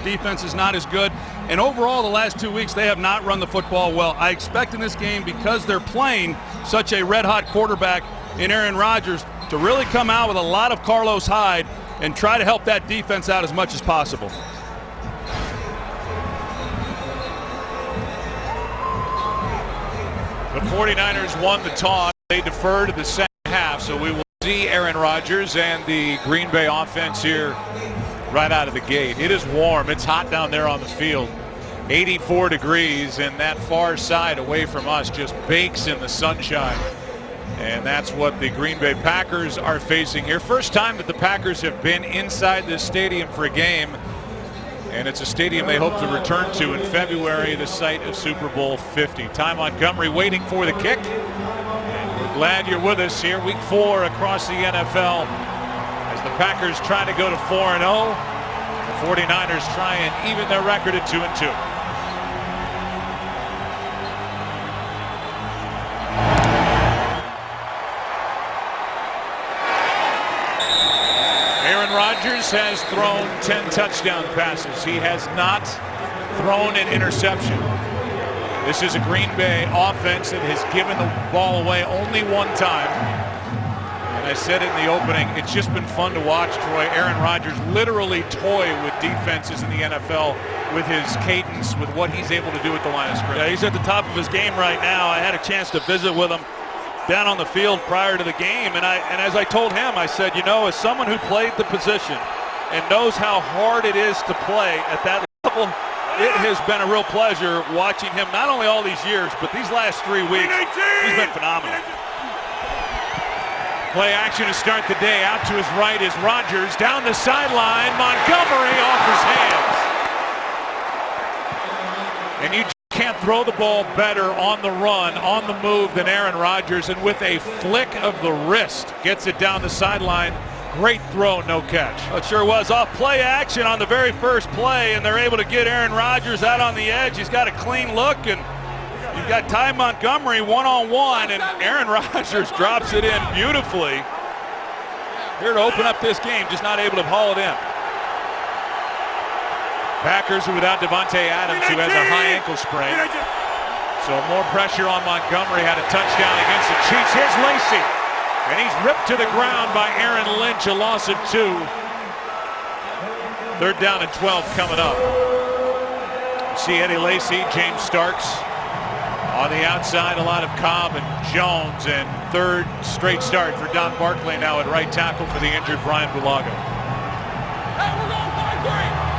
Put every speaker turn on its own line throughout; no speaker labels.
defense is not as good. And overall, the last 2 weeks, they have not run the football well. I expect in this game, because they're playing such a red-hot quarterback in Aaron Rodgers, to really come out with a lot of Carlos Hyde and try to help that defense out as much as possible.
The 49ers won the toss. They defer to the second half, so we will see Aaron Rodgers and the Green Bay offense here right out of the gate. It is warm. It's hot down there on the field. 84 degrees, and that far side away from us just bakes in the sunshine. And that's what the Green Bay Packers are facing here. First time that the Packers have been inside this stadium for a game. And it's a stadium they hope to return to in February, the site of Super Bowl 50. Ty Montgomery waiting for the kick. And we're glad you're with us here. Week 4 across the NFL as the Packers try to go to 4-0. The 49ers try and even their record at 2-2. Rodgers has thrown 10 touchdown passes. He has not thrown an interception. This is a Green Bay offense that has given the ball away only one time. And I said it in the opening, it's just been fun to watch, Troy. Aaron Rodgers literally toy with defenses in the NFL with his cadence, with what he's able to do at the line of scrimmage.
Yeah, he's at the top of his game right now. I had a chance to visit with him down on the field prior to the game, and as I told him, I said, you know, as someone who played the position and knows how hard it is to play at that level, it has been a real pleasure watching him not only all these years, but these last 3 weeks. He's been phenomenal.
Play action to start the day. Out to his right is Rodgers. Down the sideline, Montgomery off his hands. And you can't throw the ball better on the run, on the move than Aaron Rodgers, and with a flick of the wrist gets it down the sideline. Great throw, no catch.
It sure was. Off play action on the very first play, and they're able to get Aaron Rodgers out on the edge. He's got a clean look, and you've got Ty Montgomery one-on-one, and Aaron Rodgers drops it in beautifully. Here to open up this game, just not able to haul it in.
Packers are without Devontae Adams, who has a high ankle sprain. So more pressure on Montgomery. Had a touchdown against the Chiefs. Here's Lacy. And he's ripped to the ground by Aaron Lynch, a loss of 2. 3rd down and 12 coming up. See Eddie Lacy, James Starks on the outside. A lot of Cobb and Jones. And 3rd straight start for Don Barkley now at right tackle for the injured Brian Bulaga.
Hey, we're going 5-3.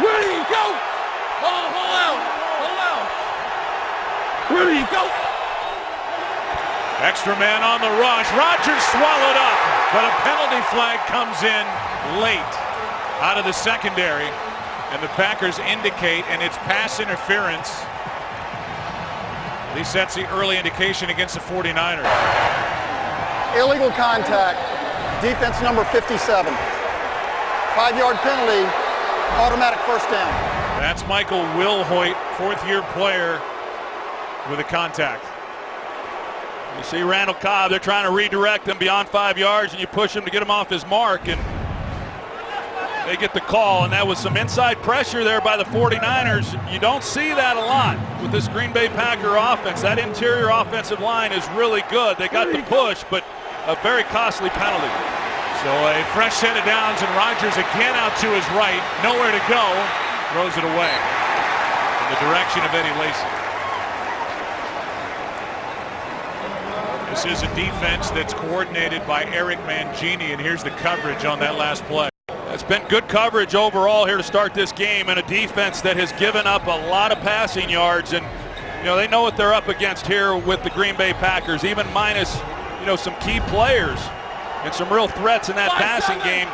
Where did he go? Hold out. Where did he go?
Extra man on the rush. Rodgers swallowed up, but a penalty flag comes in late out of the secondary, and the Packers indicate, and it's pass interference. At least that's the early indication against the 49ers.
Illegal contact, defense number 57. 5-yard penalty. Automatic first down.
That's Michael Wilhoit, 4th-year player, with a contact.
You see Randall Cobb, they're trying to redirect him beyond 5 yards, and you push him to get him off his mark, and they get the call, and that was some inside pressure there by the 49ers. You don't see that a lot with this Green Bay Packer offense. That interior offensive line is really good. They got the push, but a very costly penalty.
So a fresh set of downs, and Rodgers again out to his right. Nowhere to go. Throws it away in the direction of Eddie Lacy. This is a defense that's coordinated by Eric Mangini, and here's the coverage on that last play.
It's been good coverage overall here to start this game, and a defense that has given up a lot of passing yards. And, you know, they know what they're up against here with the Green Bay Packers, even minus, you know, some key players and some real threats in that passing game.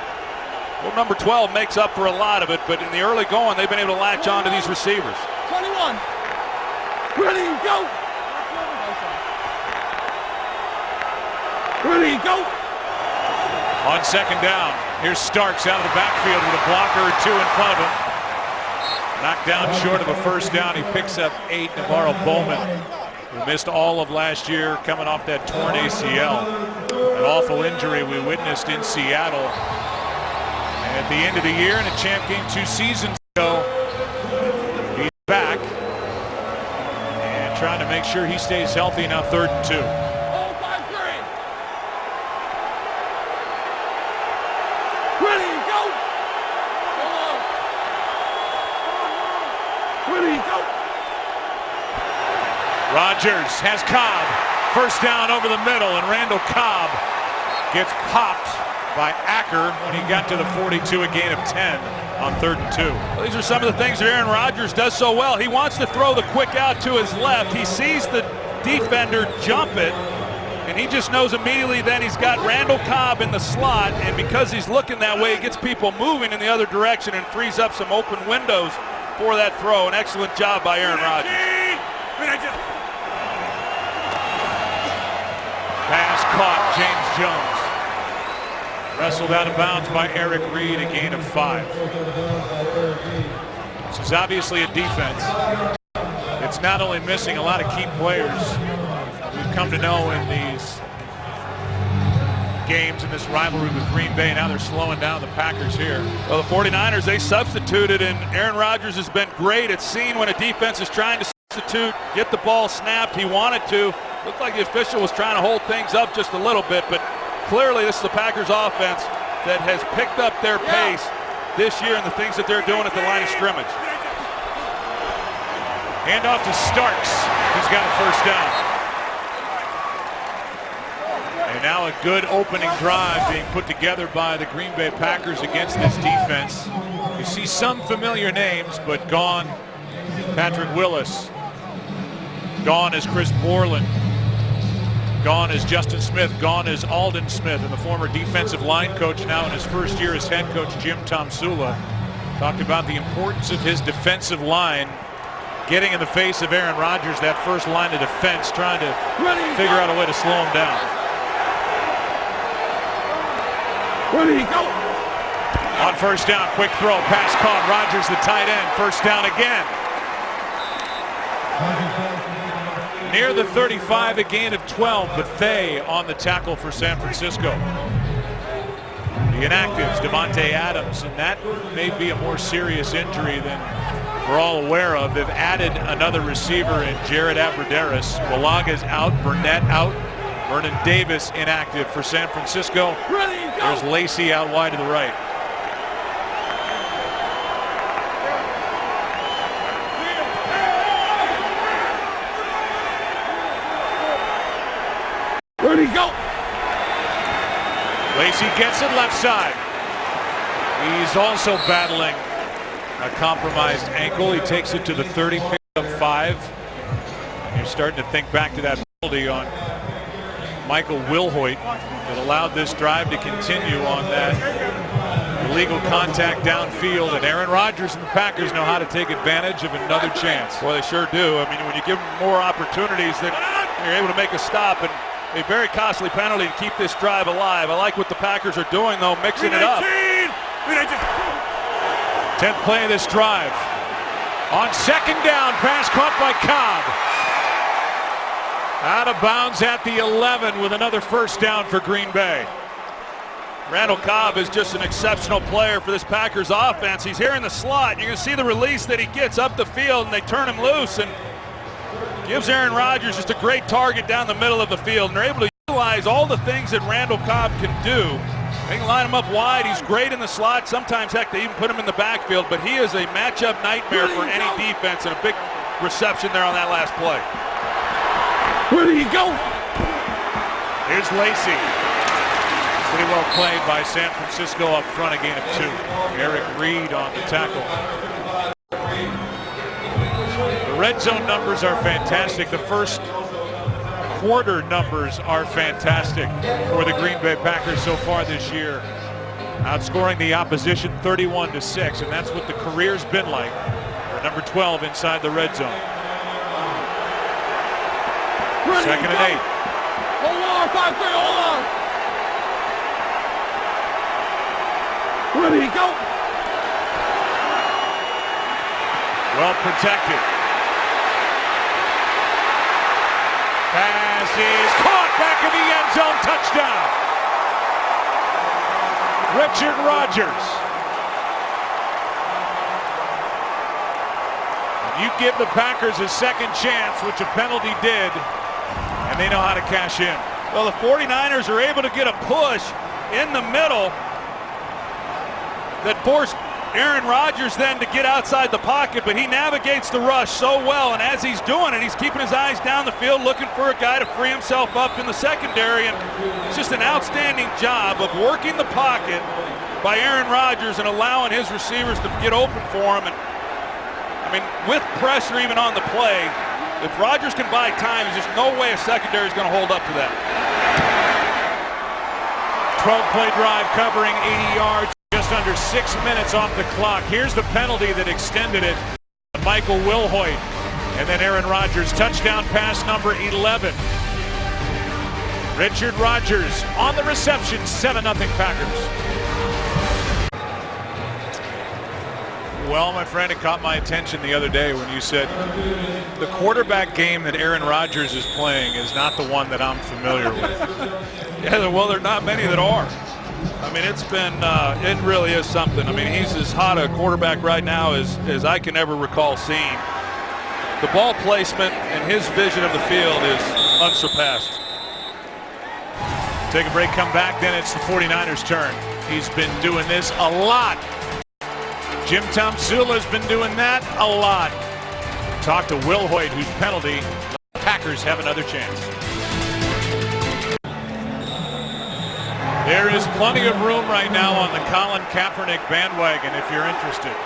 Well, number 12 makes up for a lot of it, but in the early going, they've been able to latch on to these receivers.
21. Ready, go. Ready, go.
On 2nd down, here's Starks out of the backfield with a blocker or 2 in front of him. Knocked down short of a first down. He picks up 8. Navarro Bowman, who missed all of last year, coming off that torn ACL. And awful injury we witnessed in Seattle at the end of the year in a champ game 2 seasons ago. He's back and trying to make sure he stays healthy. Now 3rd and 2.
Ready, go! Ready, go!
Rodgers has Cobb. First down over the middle, and Randall Cobb gets popped by Acker when he got to the 42, a gain of 10 on 3rd and 2.
Well, these are some of the things that Aaron Rodgers does so well. He wants to throw the quick out to his left. He sees the defender jump it, and he just knows immediately then he's got Randall Cobb in the slot, and because he's looking that way, it gets people moving in the other direction and frees up some open windows for that throw. An excellent job by Aaron Rodgers.
Pass caught, James Jones. Wrestled out of bounds by Eric Reed, a gain of 5. This is obviously a defense. It's not only missing a lot of key players we've come to know in these games in this rivalry with Green Bay. Now they're slowing down the Packers here.
Well, the 49ers, they substituted, and Aaron Rodgers has been great at seeing when a defense is trying to substitute, get the ball snapped. He wanted to. Looked like the official was trying to hold things up just a little bit, but clearly this is the Packers offense that has picked up their pace this year and the things that they're doing at the line of scrimmage.
Hand off to Starks, who's got a first down. And now a good opening drive being put together by the Green Bay Packers against this defense. You see some familiar names, but gone Patrick Willis. Gone is Chris Borland. Gone is Justin Smith. Gone is Aldon Smith, and the former defensive line coach now in his first year as head coach, Jim Tomsula, talked about the importance of his defensive line getting in the face of Aaron Rodgers, that first line of defense, trying to figure out a way to slow him down.
Ready, go!
On first down, quick throw, pass caught. Rodgers, the tight end, first down again. Near the 35, a gain of 12. Bethea on the tackle for San Francisco. The inactives, Devontae Adams, and that may be a more serious injury than we're all aware of. They've added another receiver in Jared Abbrederis. Walaga's out, Burnett out, Vernon Davis inactive for San Francisco. There's Lacey out wide to the right.
Ready, go!
Lacey gets it left side. He's also battling a compromised ankle. He takes it to the 30, picks up 5. You're starting to think back to that penalty on Michael Wilhoit that allowed this drive to continue on that illegal contact downfield. And Aaron Rodgers and the Packers know how to take advantage of another chance.
Well, they sure do. I mean, when you give them more opportunities, then you're able to make a stop. And a very costly penalty to keep this drive alive. I like what the Packers are doing, though, mixing it up.
10th play of this drive. On second down, pass caught by Cobb. Out of bounds at the 11 with another first down for Green Bay.
Randall Cobb is just an exceptional player for this Packers offense. He's here in the slot. You're going to see the release that he gets up the field, and they turn him loose and gives Aaron Rodgers just a great target down the middle of the field. And they're able to utilize all the things that Randall Cobb can do. They can line him up wide. He's great in the slot. Sometimes, heck, they even put him in the backfield. But he is a matchup nightmare for any defense, and a big reception there on that last play.
Where do you go?
Here's Lacey. Pretty well played by San Francisco up front, a gain of 2. Eric Reed on the tackle. The red zone numbers are fantastic. The first quarter numbers are fantastic for the Green Bay Packers so far this year. Outscoring the opposition 31-6, and that's what the career's been like for number 12 inside the red zone. Second and 8.
Hold on, 5-3, hold on. Ready, go.
Well protected. Pass is caught back in the end zone. Touchdown. Richard Rodgers. And you give the Packers a second chance, which a penalty did, and they know how to cash in.
Well, the 49ers are able to get a push in the middle that forced Aaron Rodgers then to get outside the pocket, but he navigates the rush so well, and as he's doing it, he's keeping his eyes down the field looking for a guy to free himself up in the secondary, and it's just an outstanding job of working the pocket by Aaron Rodgers and allowing his receivers to get open for him. And I mean, with pressure even on the play, if Rodgers can buy time, there's just no way a secondary is going to hold up to that.
12-play drive covering 80 yards. Just under 6 minutes off the clock. Here's the penalty that extended it. Michael Wilhoit. And then Aaron Rodgers, touchdown pass number 11. Richard Rodgers on the reception, 7-0 Packers. Well, my friend, it caught my attention the other day when you said the quarterback game that Aaron Rodgers is playing is not the one that I'm familiar with.
Yeah, well, there are not many that are. I mean, it's been, it really is something. I mean, he's as hot a quarterback right now as I can ever recall seeing. The ball placement and his vision of the field is unsurpassed.
Take a break, come back, then it's the 49ers' turn. He's been doing this a lot. Jim Tomsula's been doing that a lot. Talk to Wilhoit, whose penalty, the Packers have another chance. There is plenty of room right now on the Colin Kaepernick bandwagon if you're interested.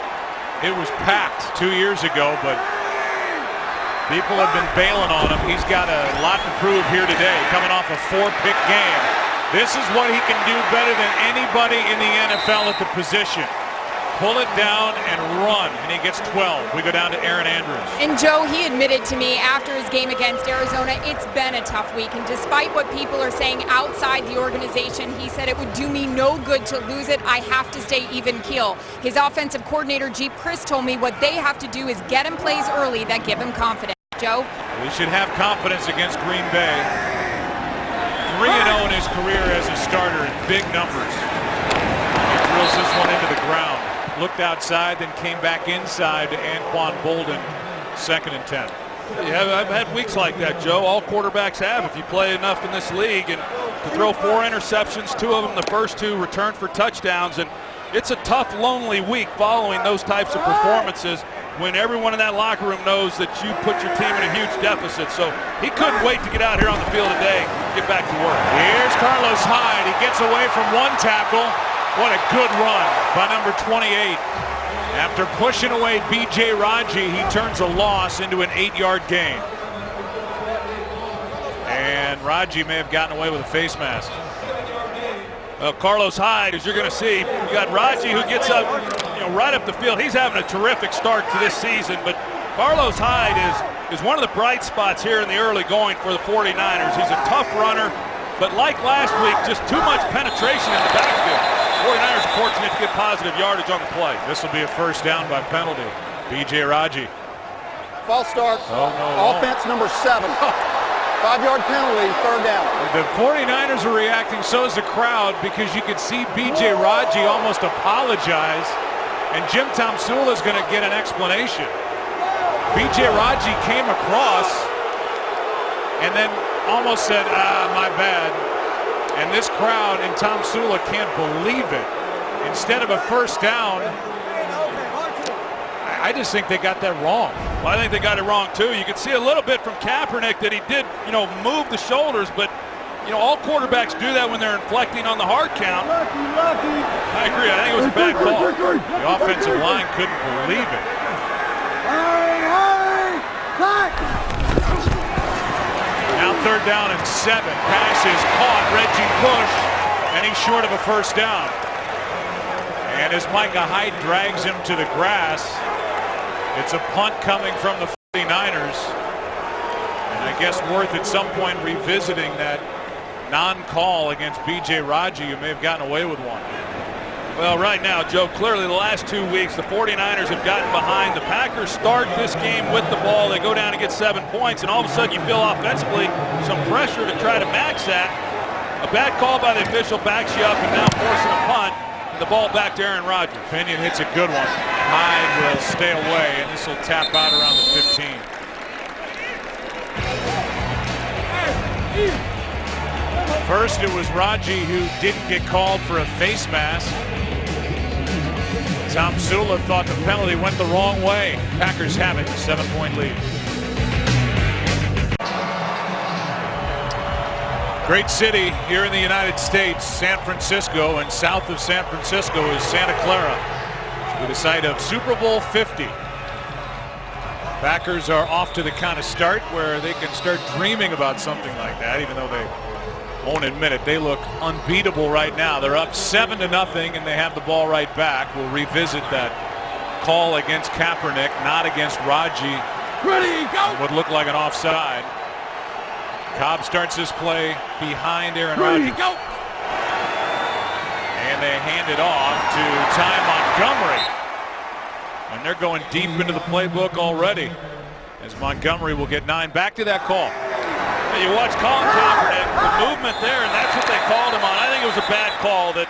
It was packed 2 years ago, but people have been bailing on him. He's got a lot to prove here today, coming off a 4-pick game. This is what he can do better than anybody in the NFL at the position. Pull it down and run, and he gets 12. We go down to Aaron Andrews.
And Joe, he admitted to me after his game against Arizona, it's been a tough week. And despite what people are saying outside the organization, he said it would do me no good to lose it. I have to stay even keel. His offensive coordinator, Jeep Chris, told me what they have to do is get him plays early that give him confidence. Joe?
We should have confidence against Green Bay. 3-0 in his career as a starter in big numbers. He drills this one into the ground. Looked outside, then came back inside to Anquan Bolden, 2nd and 10.
Yeah, I've had weeks like that, Joe. All quarterbacks have if you play enough in this league. And to throw 4 interceptions, 2 of them, the first 2 returned for touchdowns. And it's a tough, lonely week following those types of performances when everyone in that locker room knows that you put your team in a huge deficit. So he couldn't wait to get out here on the field today and get back to work.
Here's Carlos Hyde. He gets away from one tackle. What a good run by number 28. After pushing away B.J. Raji, he turns a loss into an 8-yard gain. And Raji may have gotten away with a face mask.
Well, Carlos Hyde, as you're going to see, you got Raji who gets up, right up the field. He's having a terrific start to this season, but Carlos Hyde is one of the bright spots here in the early going for the 49ers. He's a tough runner, but like last week, just too much penetration in the backfield. 49ers are fortunate to get positive yardage on the play.
This will be a first down by penalty. B.J. Raji.
False start.
Oh, no.
Offense number 7. 5-yard penalty, 3rd down.
The 49ers are reacting, so is the crowd, because you could see B.J. Raji almost apologize, and Jim Tomsula is going to get an explanation. B.J. Raji came across and then almost said, my bad. And this crowd and Tomsula can't believe it. Instead of a first down, I just think they got that wrong.
Well, I think they got it wrong too. You can see a little bit from Kaepernick that he did, move the shoulders, but all quarterbacks do that when they're inflecting on the hard count. I agree. I think it was a bad call.
The offensive line couldn't believe it. Now 3rd down and 7. Pass is caught. Reggie Bush, and he's short of a first down. And as Micah Hyde drags him to the grass, it's a punt coming from the 49ers. And I guess worth at some point revisiting that non-call against B.J. Raji. You may have gotten away with one.
Well, right now, Joe, clearly the last 2 weeks, the 49ers have gotten behind. The Packers start this game with the ball. They go down and get 7 points, and all of a sudden you feel offensively some pressure to try to match that. A bad call by the official backs you up and now forcing a punt. the ball back to Aaron Rodgers.
Pinion hits a good one. Hyde will stay away, and this will tap out around the 15. First, it was Raji who didn't get called for a face mask. Tom Sula thought the penalty went the wrong way. Packers have it, 7-point lead. Great city here in the United States, San Francisco, and south of San Francisco is Santa Clara, with the site of Super Bowl 50. Packers are off to the kind of start where they can start dreaming about something like that, even though they won't admit it. They look unbeatable right now. They're up 7-0, and they have the ball right back. We'll revisit that call against Kaepernick, not against Raji.
Ready, go!
Would look like an offside. Cobb starts this play behind Aaron
Ready,
Rodgers.
go!
And they hand it off to Ty Montgomery. And they're going deep into the playbook already, as Montgomery will get 9. Back to that call.
You watch Colin Kaepernick, the movement there, and that's what they called him on. I think it was a bad call. That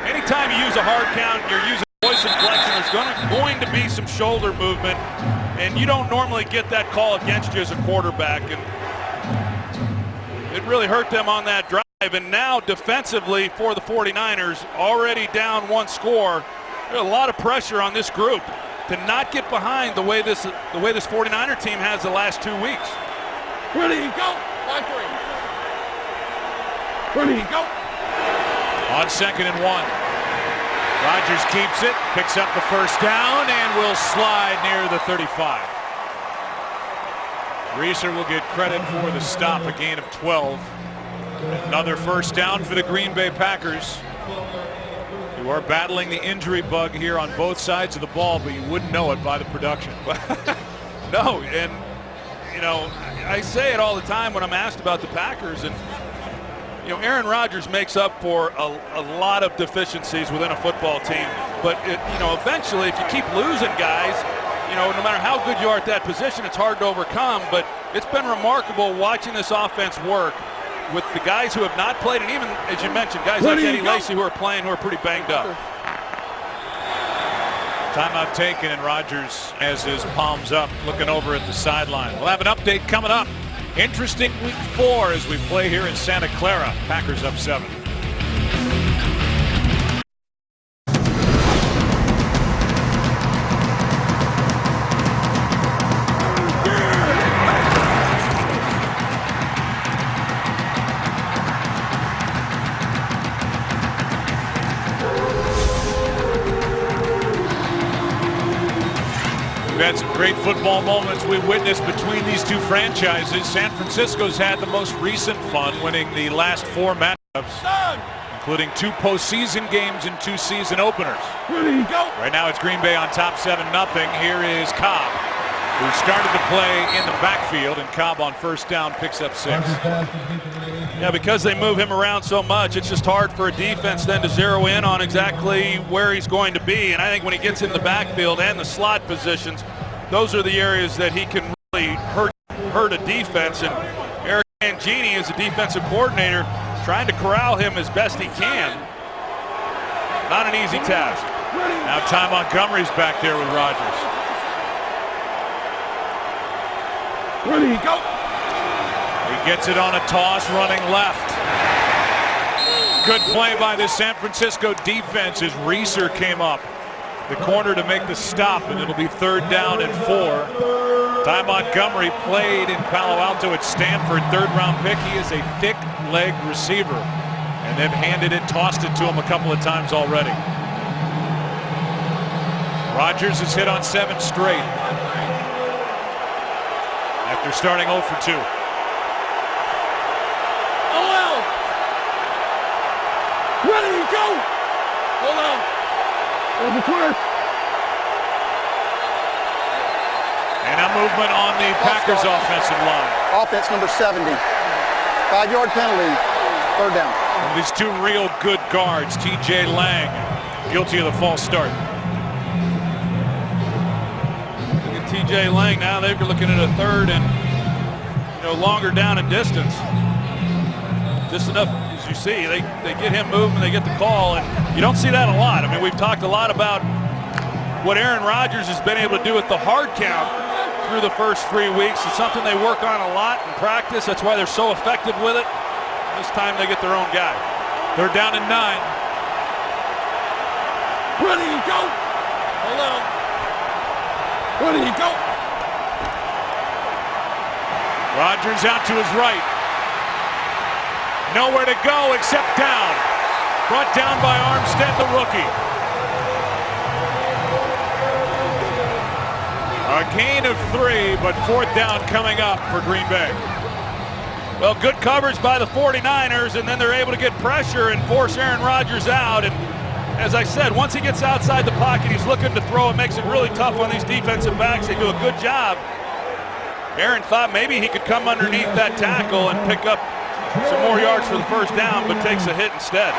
anytime you use a hard count, you're using voice inflection, there's going to be some shoulder movement, and you don't normally get that call against you as a quarterback. And it really hurt them on that drive. And now defensively for the 49ers, already down 1 score. There's a lot of pressure on this group to not get behind the way this 49er team has the last 2 weeks.
Ready, go! 5-3. Ready, go!
On 2nd and 1. Rodgers keeps it, picks up the first down, and will slide near the 35. Reeser will get credit for the stop, a gain of 12. Another first down for the Green Bay Packers, who are battling the injury bug here on both sides of the ball, but you wouldn't know it by the production.
No, and you know, I say it all the time when I'm asked about the Packers, and you know, Aaron Rodgers makes up for a lot of deficiencies within a football team, but you know, eventually if you keep losing guys, you know, no matter how good you are at that position, it's hard to overcome. But it's been remarkable watching this offense work with the guys who have not played, and even, as you mentioned, guys like Eddie Lacy who are playing, who are pretty banged up.
Timeout taken, and Rodgers has his palms up, looking over at the sideline. We'll have an update coming up. Interesting week 4 as we play here in Santa Clara. Packers up 7. We've had some great football moments we witnessed between these two franchises. San Francisco's had the most recent fun, winning the last 4 matchups, including 2 postseason games and 2 season openers.
Ready, go!
Right now it's Green Bay on top 7-0. Here is Cobb, who started to play in the backfield, and Cobb on first down picks up 6.
Yeah, because they move him around so much, it's just hard for a defense then to zero in on exactly where he's going to be. And I think when he gets in the backfield and the slot positions, those are the areas that he can really hurt a defense. And Eric Mangini, as a defensive coordinator, trying to corral him as best he can. Not an easy task.
Now Ty Montgomery's back there with Rodgers.
Ready, go!
He gets it on a toss, running left. Good play by the San Francisco defense as Reeser came up the corner to make the stop, and it'll be 3rd down and 4. Ty Montgomery played in Palo Alto at Stanford, 3rd-round pick. He is a thick-leg receiver, and they've handed it, tossed it to him a couple of times already. Rodgers is hit on 7 straight after starting 0 for 2.
Ready, go! Hold on. Over clear.
And a movement on the Packers offensive line.
Offense number 70. 5-yard penalty. 3rd down.
And these 2 real good guards, T.J. Lang, guilty of the false start.
Look at T.J. Lang now. They're looking at a 3rd and longer down in distance. Just enough, as you see. They get him moving, they get the call, and you don't see that a lot. I mean, we've talked a lot about what Aaron Rodgers has been able to do with the hard count through the first 3 weeks. It's something they work on a lot in practice. That's why they're so effective with it. This time they get their own guy.
They're down to 9.
Where did he go? Hello. Where did he go?
Rodgers out to his right. Nowhere to go except down. Brought down by Armstead, the rookie. A gain of 3, but 4th down coming up for Green Bay.
Well, good coverage by the 49ers, and then they're able to get pressure and force Aaron Rodgers out. And as I said, once he gets outside the pocket, he's looking to throw. It makes it really tough on these defensive backs. They do a good job. Aaron thought maybe he could come underneath that tackle and pick up some more yards for the first down, but takes a hit instead.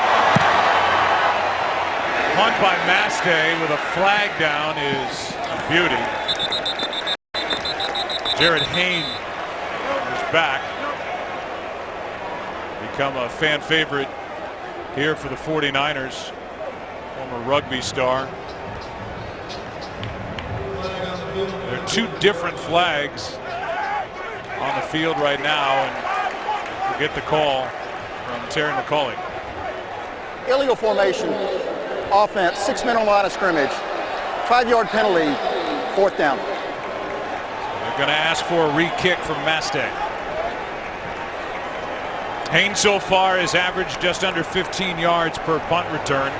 Punt by Mastay with a flag down is a beauty. Jared Hayne is back. Become a fan favorite here for the 49ers. Former rugby star. There are 2 different flags on the field right now, and we'll get the call from Terry McCauley.
Illegal formation, offense, 6 men on the line of scrimmage, 5-yard penalty, 4th down.
They're going to ask for a re-kick from Mastay. Haynes so far has averaged just under 15 yards per punt return,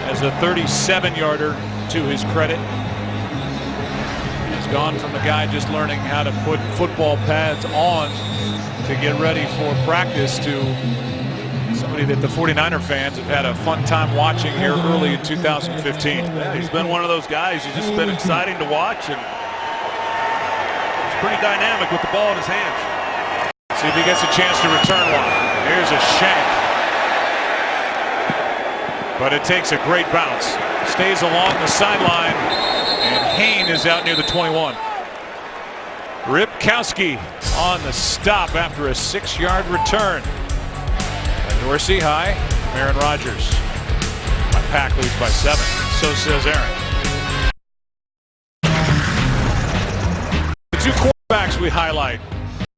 as a 37-yarder to his credit. He's gone from the guy just learning how to put football pads on to get ready for practice to somebody that the 49er fans have had a fun time watching here early in 2015.
Yeah, he's been one of those guys who's just been exciting to watch, and he's pretty dynamic with the ball in his hands.
See if he gets a chance to return one. Here's a shank. But it takes a great bounce. Stays along the sideline, and Hayne is out near the 21. Ripkowski on the stop after a 6-yard return. And Dorsey high, Aaron Rodgers. My Pack leads by 7. So says Aaron. The 2 quarterbacks we highlight.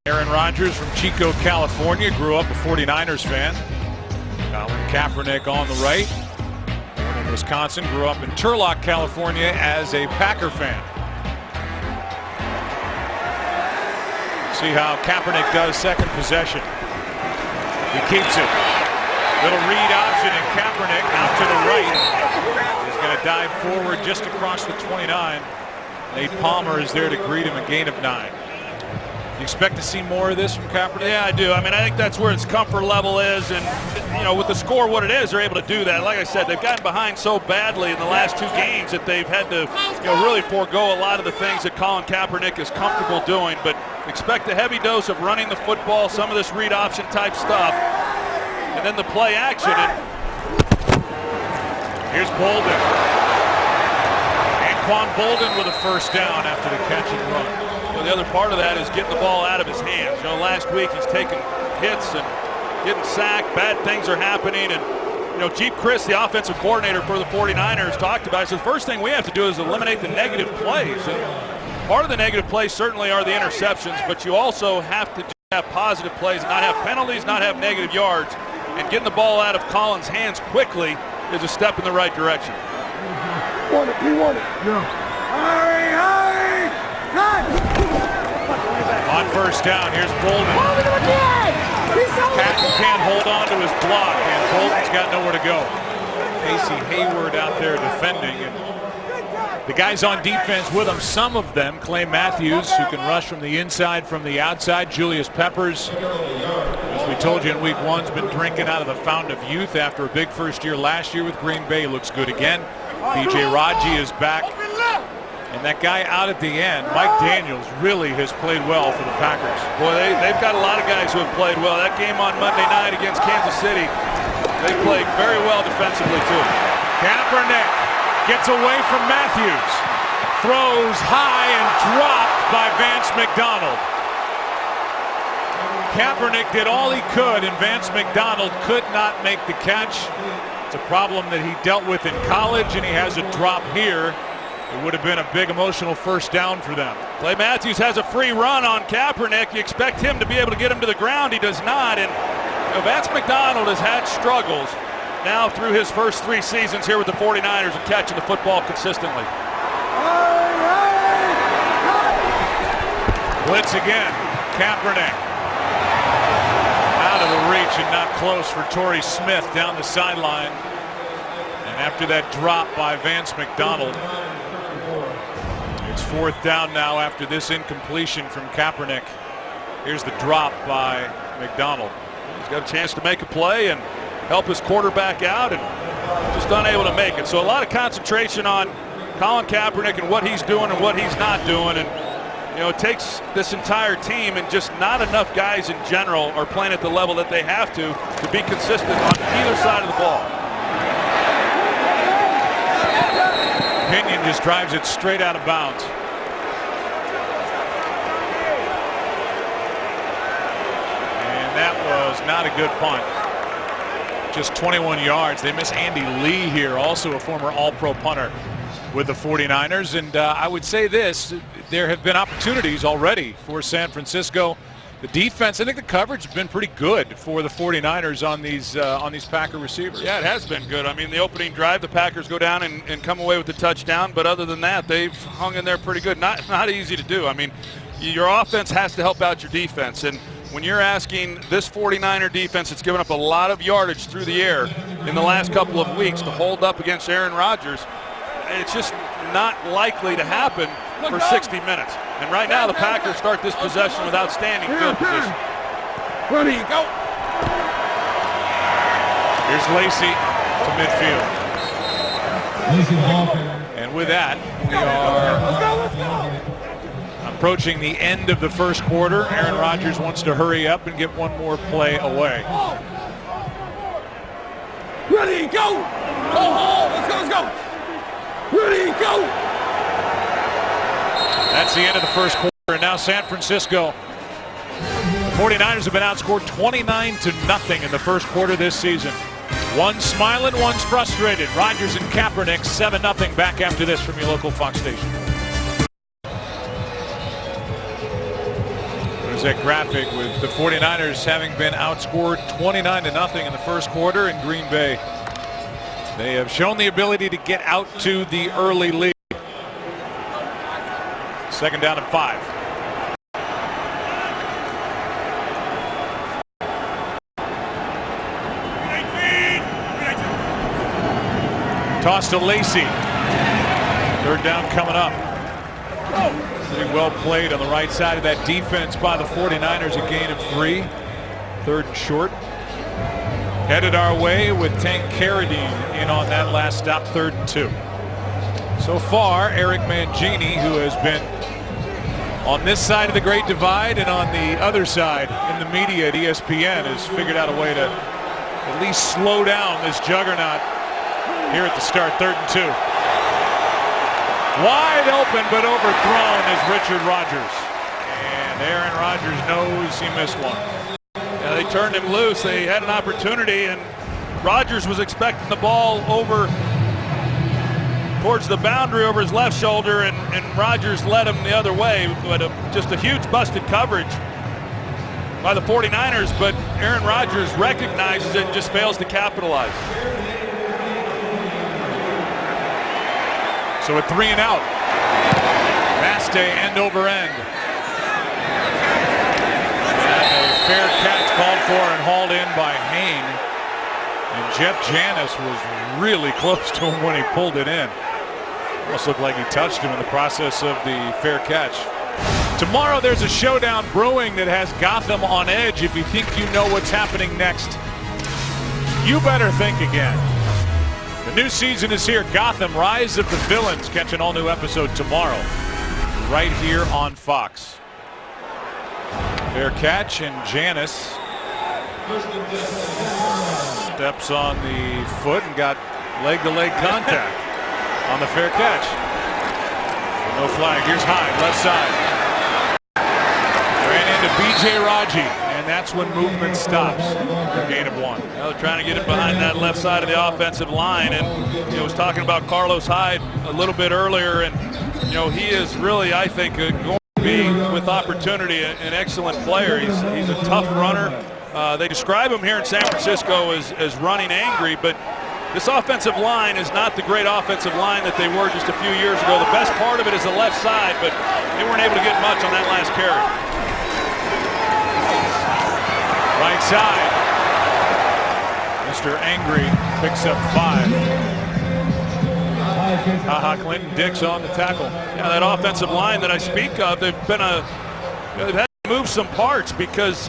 Aaron Rodgers from Chico, California, grew up a 49ers fan. Colin Kaepernick on the right. Born in Wisconsin, grew up in Turlock, California as a Packer fan. See how Kaepernick does second possession. He keeps it. Little read option, and Kaepernick out to the right. He's going to dive forward just across the 29. Nate Palmer is there to greet him, a gain of 9. You expect to see more of this from Kaepernick?
Yeah, I do. I mean, I think that's where his comfort level is, and with the score what it is, they're able to do that. Like I said, they've gotten behind so badly in the last 2 games that they've had to really forego a lot of the things that Colin Kaepernick is comfortable doing. But expect a heavy dose of running the football, some of this read option type stuff, and then the play action. And
here's Bolden. Anquan Bolden with a first down after the catch and run.
The other part of that is getting the ball out of his hands. Last week he's taking hits and getting sacked. Bad things are happening. And, Jeep Chris, the offensive coordinator for the 49ers, talked about it. So the first thing we have to do is eliminate the negative plays. And part of the negative plays certainly are the interceptions, but you also have to have positive plays and not have penalties, not have negative yards. And getting the ball out of Colin's hands quickly is a step in the right direction.
We want it. Yeah. Hurry!
On first down, here's Bolden. Patton can't hold on to his block, and Bolden's got nowhere to go. Casey Hayward out there defending, and the guys on defense with him, some of them, Clay Matthews, who can rush from the inside, from the outside. Julius Peppers, as we told you in week 1, has been drinking out of the fountain of youth after a big first year last year with Green Bay. Looks good again. B.J. Raji is back. And that guy out at the end, Mike Daniels, really has played well for the Packers.
Boy, they've got a lot of guys who have played well. That game on Monday night against Kansas City, they played very well defensively, too.
Kaepernick gets away from Matthews. Throws high and dropped by Vance McDonald. Kaepernick did all he could, and Vance McDonald could not make the catch. It's a problem that he dealt with in college, and he has a drop here. It would have been a big emotional first down for them.
Clay Matthews has a free run on Kaepernick. You expect him to be able to get him to the ground. He does not. And Vance McDonald has had struggles now through his first 3 seasons here with the 49ers and catching the football consistently.
Blitz again. Kaepernick. Out of the reach and not close for Torrey Smith down the sideline. And after that drop by Vance McDonald, it's 4th down now after this incompletion from Kaepernick. Here's the drop by McDonald.
He's got a chance to make a play and help his quarterback out, and just unable to make it. So a lot of concentration on Colin Kaepernick and what he's doing and what he's not doing. And you know, it takes this entire team, and just not enough guys in general are playing at the level that they have to be consistent on either side of the ball.
Pinion just drives it straight out of bounds. And that was not a good punt. Just 21 yards. They miss Andy Lee here, also a former All-Pro punter with the 49ers. And I would say this, there have been opportunities already for San Francisco. The defense, I think the coverage has been pretty good for the 49ers on these Packer receivers.
Yeah, it has been good. I mean, the opening drive, the Packers go down and come away with the touchdown. But other than that, they've hung in there pretty good. Not easy to do. I mean, your offense has to help out your defense. And when you're asking this 49er defense, it's given up a lot of yardage through the air in the last couple of weeks to hold up against Aaron Rodgers. It's just not likely to happen for 60 minutes. And right now, the Packers start this possession with outstanding field position.
Ready, go.
Here's Lacey to midfield. And with that, we are approaching the end of the first quarter. Aaron Rodgers wants to hurry up and get one more play away.
Ready, go. Oh, let's go, let's go. Ready, go.
That's the end of the first quarter, and now San Francisco. The 49ers have been outscored 29-0 in the first quarter this season. One's smiling, one's frustrated. Rodgers and Kaepernick 7-0 back after this from your local Fox station. There's that graphic with the 49ers having been outscored 29-0 in the first quarter in Green Bay. They have shown the ability to get out to the early lead. 2nd down and 5. Toss to Lacey. 3rd down coming up. Pretty well played on the right side of that defense by the 49ers. A gain of 3. 3rd and short. Headed our way with Tank Carradine in on that last stop, 3rd and 2. So far, Eric Mangini, who has been on this side of the Great Divide and on the other side in the media at ESPN, has figured out a way to at least slow down this juggernaut here at the start, 3rd and 2. Wide open but overthrown is Richard Rodgers. And Aaron Rodgers knows he missed one.
Yeah, they turned him loose. They had an opportunity, and Rodgers was expecting the ball over towards the boundary over his left shoulder, and Rodgers led him the other way. But just a huge busted coverage by the 49ers, but Aaron Rodgers recognizes it and just fails to capitalize.
So a 3 and out. Maste end over end. And a fair catch called for and hauled in by Hain. And Jeff Janis was really close to him when he pulled it in. Almost looked like he touched him in the process of the fair catch. Tomorrow there's a showdown brewing that has Gotham on edge. If you think you know what's happening next, you better think again. The new season is here. Gotham, Rise of the Villains. Catch an all-new episode tomorrow right here on Fox. Fair catch, and Janis steps on the foot and got leg-to-leg contact on the fair catch. No flag. Here's Hyde, left side. Ran into B.J. Raji, and and that's when movement stops. A gain of 1.
They're trying to get it behind that left side of the offensive line, and I was talking about Carlos Hyde a little bit earlier, and he is really, I think, going to be with opportunity an excellent player. He's a tough runner. They describe him here in San Francisco as running angry, but this offensive line is not the great offensive line that they were just a few years ago. The best part of it is the left side, but they weren't able to get much on that last carry.
Right side. Mr. Angry picks up 5. Clinton Dix on the tackle.
Yeah, that offensive line that I speak of, they've had to move some parts because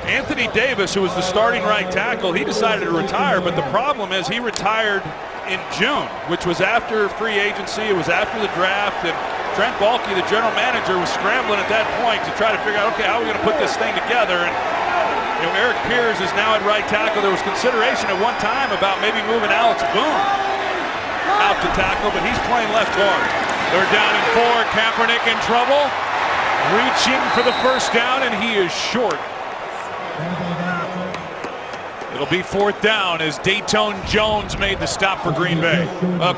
Anthony Davis, who was the starting right tackle, he decided to retire, but the problem is he retired in June, which was after free agency. It was after the draft, and Trent Baalke, the general manager, was scrambling at that point to try to figure out, okay, how are we going to put this thing together? And Eric Pierce is now at right tackle. There was consideration at one time about maybe moving Alex Boone out to tackle, but he's playing left guard.
They're down and 4. Kaepernick in trouble, reaching for the first down, and he is short. It'll be 4th down as Dayton Jones made the stop for Green Bay.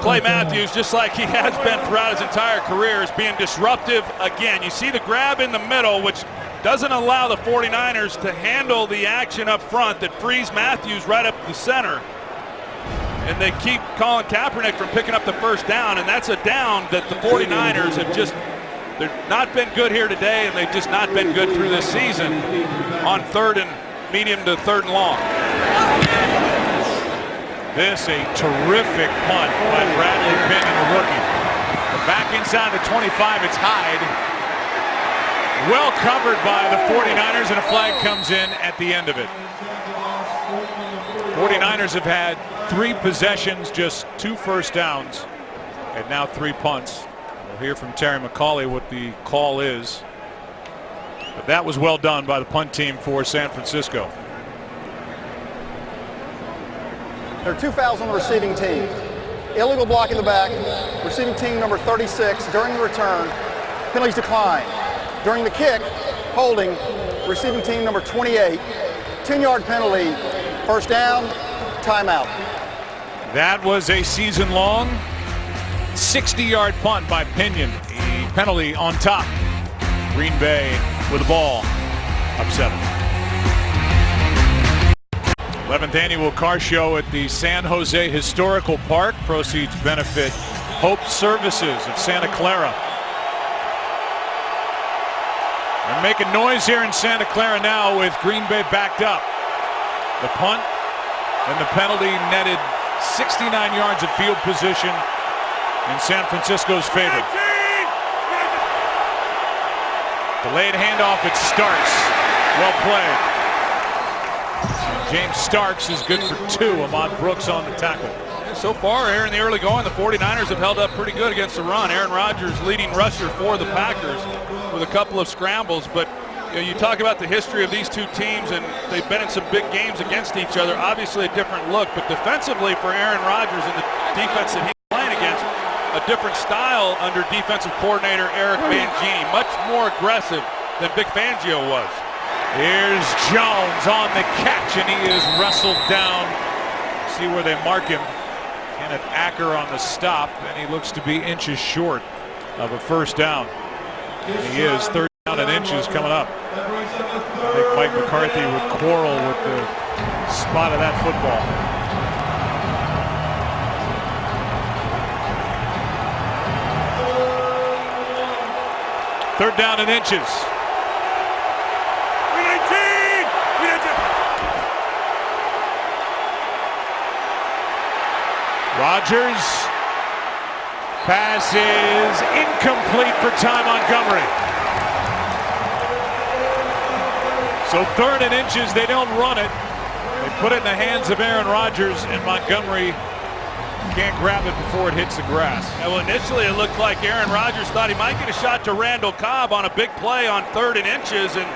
Clay Matthews, just like he has been throughout his entire career, is being disruptive again. You see the grab in the middle, which doesn't allow the 49ers to handle the action up front that frees Matthews right up the center. And they keep Colin Kaepernick from picking up the first down, and that's a down that the 49ers have they've not been good here today, and they've just not been good through this season on 3rd and medium to 3rd and long.
This a terrific punt by Bradley Pinion, the rookie. Back inside the 25, it's Hyde. Well covered by the 49ers, and a flag comes in at the end of it. 49ers have had 3 possessions, just 2 first downs, and now 3 punts. We'll hear from Terry McCauley what the call is. But that was well done by the punt team for San Francisco.
There are 2 fouls on the receiving team. Illegal block in the back. Receiving team number 36 during the return. Penalties decline. During the kick, holding. Receiving team number 28. 10-yard penalty. First down, timeout.
That was a season-long 60-yard punt by Pinion. A penalty on top. Green Bay with the ball, up 7. 11th annual car show at the San Jose Historical Park. Proceeds benefit Hope Services of Santa Clara. They're making noise here in Santa Clara now with Green Bay backed up. The punt and the penalty netted 69 yards of field position in San Francisco's favor. Delayed handoff, it Starks. Well played. James Starks is good for 2. Ahmad Brooks on the tackle.
So far here in the early going, the 49ers have held up pretty good against the run. Aaron Rodgers leading rusher for the Packers with a couple of scrambles. But you talk about the history of these 2 teams, and they've been in some big games against each other. Obviously a different look, but defensively for Aaron Rodgers and the defense that he's playing against, a different style under defensive coordinator Eric Mangini. Much more aggressive than Vic Fangio was.
Here's Jones on the catch, and he is wrestled down. See where they mark him. Kenneth Acker on the stop, and he looks to be inches short of a first down. And he is 3rd down and inches coming up. I think Mike McCarthy would quarrel with the spot of that football. Third down and inches. Rodgers, pass is incomplete for Ty Montgomery. So 3rd and inches, they don't run it. They put it in the hands of Aaron Rodgers, and Montgomery can't grab it before it hits the grass.
Yeah, well, initially it looked like Aaron Rodgers thought he might get a shot to Randall Cobb on a big play on 3rd and inches, and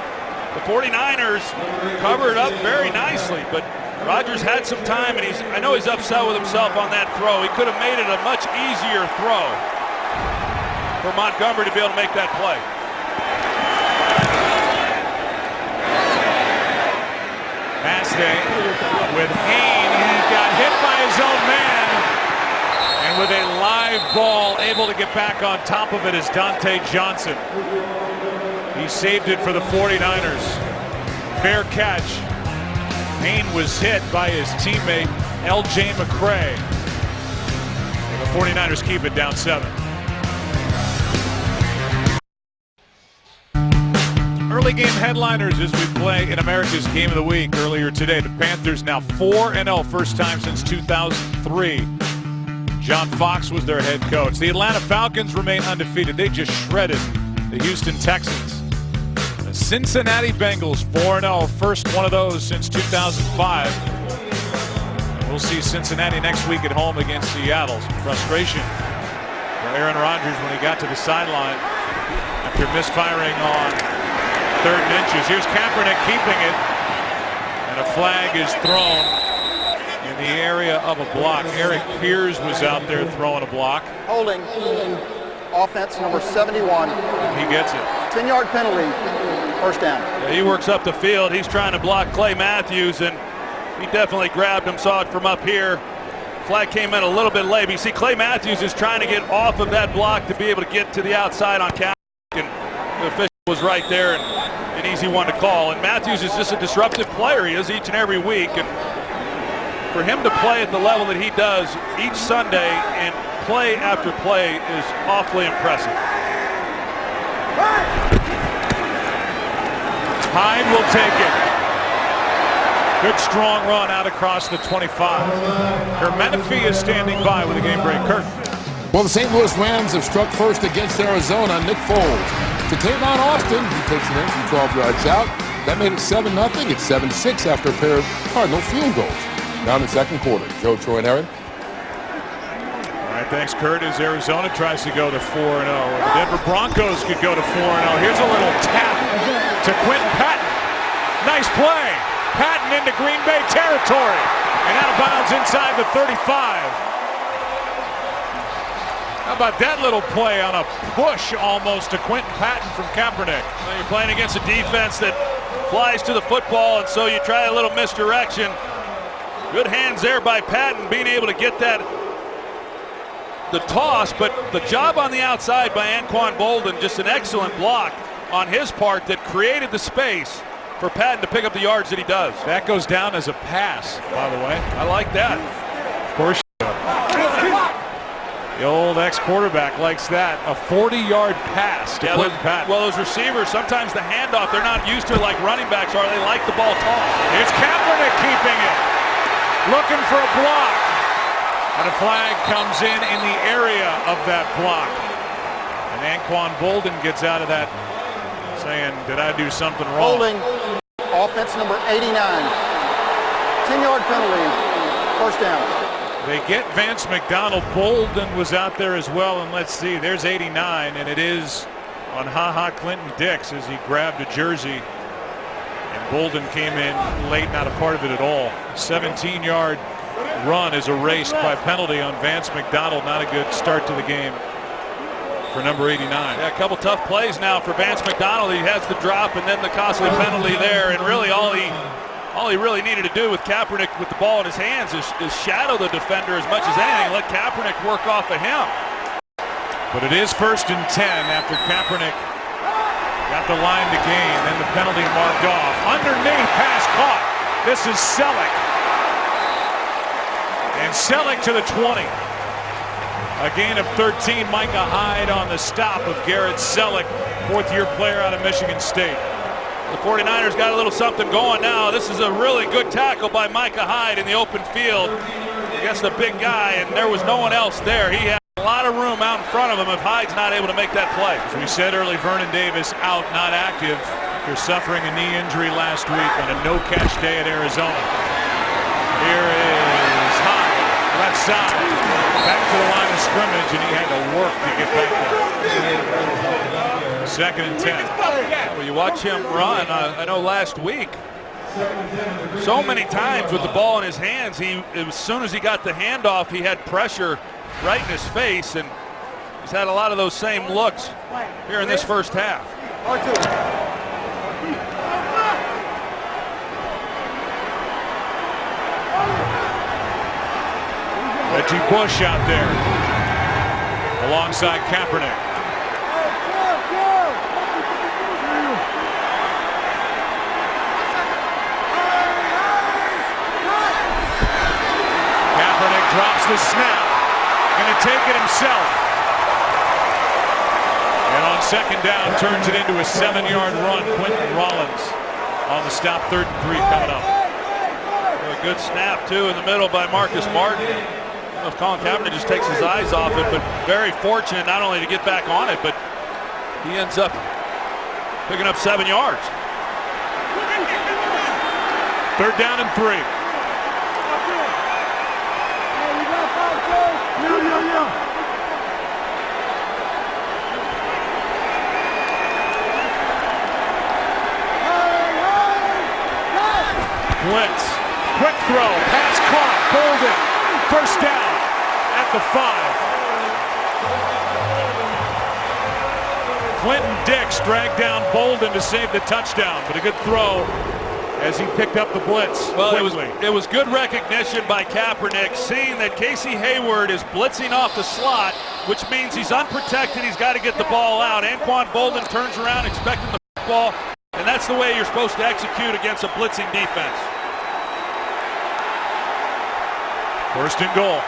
the 49ers covered up very nicely, but Rodgers had some time, and I know he's upset with himself on that throw. He could have made it a much easier throw for Montgomery to be able to make that play.
Pass day with Hayne. He got hit by his own man. And with a live ball, able to get back on top of it is Dante Johnson. He saved it for the 49ers. Fair catch. Hayne was hit by his teammate, L.J. McCray. And the 49ers keep it down 7. Early game headliners as we play in America's Game of the Week earlier today. The Panthers now 4-0, first time since 2003. John Fox was their head coach. The Atlanta Falcons remain undefeated. They just shredded the Houston Texans. The Cincinnati Bengals 4-0, first one of those since 2005. We'll see Cincinnati next week at home against Seattle. Some frustration for Aaron Rodgers when he got to the sideline after misfiring on 3rd and inches. Here's Kaepernick keeping it, and a flag is thrown in the area of a block. Eric Piers was out there throwing a block.
Holding offense number 71.
He gets it.
10-yard penalty, first down.
Yeah, he works up the field. He's trying to block Clay Matthews, and he definitely grabbed him, saw it from up here. Flag came in a little bit late. But you see Clay Matthews is trying to get off of that block to be able to get to the outside on Kaepernick, and the official was right there, and an easy one to call. And Matthews is just a disruptive player. He is each and every week, and for him to play at the level that he does each Sunday and play after play is awfully impressive.
Hyde will take it. Good strong run out across the 25. Menifee is standing by with a game break. Kurt.
Well, the St. Louis Rams have struck first against Arizona. Nick Foles to Tavon Austin. He takes it in from 12 yards out. That made it 7-0. It's 7-6 after a pair of Cardinal field goals. Now in the second quarter. Joe, Troy, and Aaron.
All right, thanks, Kurt. As Arizona tries to go to 4-0. The Denver Broncos could go to 4-0. Here's a little tap to Quentin Patton. Nice play. Patton into Green Bay territory. And out of bounds inside the 35. How about that little play on a push almost to Quentin Patton from Kaepernick?
Well, you're playing against a defense that flies to the football, and so you try a little misdirection. Good hands there by Patton, being able to get the toss, but the job on the outside by Anquan Bolden, just an excellent block on his part that created the space for Patton to pick up the yards that he does.
That goes down as a pass, by the way.
I like that.
Of course. The old ex-quarterback likes that. A 40-yard pass to Quentin Patton.
Well, those receivers, sometimes the handoff, they're not used to it like running backs are. They like the ball tossed.
Here's Kaepernick keeping it. Looking for a block. And a flag comes in the area of that block. And Anquan Bolden gets out of that saying, did I do something wrong?
Holding offense number 89. 10-yard penalty, first down.
They get Vance McDonald. Bolden was out there as well, and let's see, there's 89, and it is on Clinton Dix as he grabbed a jersey, and Bolden came in late, not a part of it at all. 17-yard run is erased by penalty on Vance McDonald. Not a good start to the game for number 89.
Yeah, a couple tough plays now for Vance McDonald. He has the drop and then the costly penalty there, and really all he really needed to do with Kaepernick with the ball in his hands is shadow the defender as much as anything. Let Kaepernick work off of him.
But it is 1st and 10 after Kaepernick got the line to gain, then the penalty marked off. Underneath, pass caught. This is Selleck. And Selleck to the 20. A gain of 13. Micah Hyde on the stop of Garrett Selleck, fourth-year player out of Michigan State.
The 49ers got a little something going now. This is a really good tackle by Micah Hyde in the open field against the big guy, and there was no one else there. He had a lot of room out in front of him if Hyde's not able to make that play.
As we said early, Vernon Davis out, not active after suffering a knee injury last week on a no-catch day at Arizona. Here is Hyde, left side, back to the line of scrimmage, and he had to work to get back there. 2nd and 10.
Well, you watch him run. I know last week, so many times with the ball in his hands, as soon as he got the handoff, he had pressure right in his face, and he's had a lot of those same looks here in this first half.
Reggie Bush out there alongside Kaepernick. Kaepernick drops the snap. Going to take it himself. And on second down, turns it into a 7-yard run. Quentin Rollins on the stop, 3rd and 3 coming up.
A good snap, too, in the middle by Marcus Martin. I don't know if Colin Kaepernick just takes his eyes off it, but very fortunate not only to get back on it, but he ends up picking up 7 yards.
3rd down and 3. Blitz, quick throw, pass caught, Bolden, 1st down at the 5. Clinton Dix dragged down Bolden to save the touchdown, but a good throw as he picked up the blitz.
Well, it was good recognition by Kaepernick, seeing that Casey Hayward is blitzing off the slot, which means he's unprotected. He's got to get the ball out. Anquan Bolden turns around expecting the football, and that's the way you're supposed to execute against a blitzing defense.
1st and goal.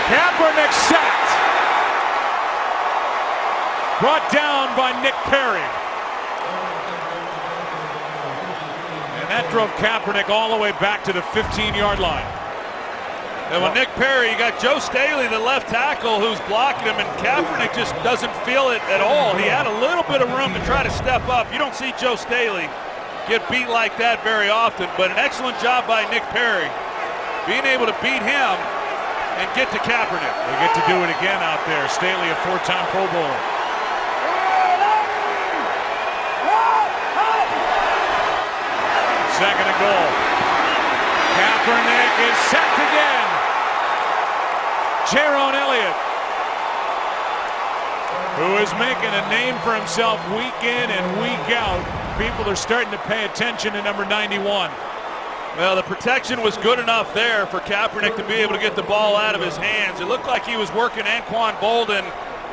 Kaepernick sacked. Brought down by Nick Perry. And that drove Kaepernick all the way back to the 15-yard line.
And with Nick Perry, you got Joe Staley, the left tackle, who's blocking him, and Kaepernick just doesn't feel it at all. He had a little bit of room to try to step up. You don't see Joe Staley get beat like that very often, but an excellent job by Nick Perry, being able to beat him and get to Kaepernick.
They get to do it again out there. Staley, a 4-time Pro Bowler. Second and goal. Kaepernick is sacked again. Jaron Elliott, who is making a name for himself week in and week out. People are starting to pay attention to number 91.
Well, the protection was good enough there for Kaepernick to be able to get the ball out of his hands. It looked like he was working Anquan Bolden.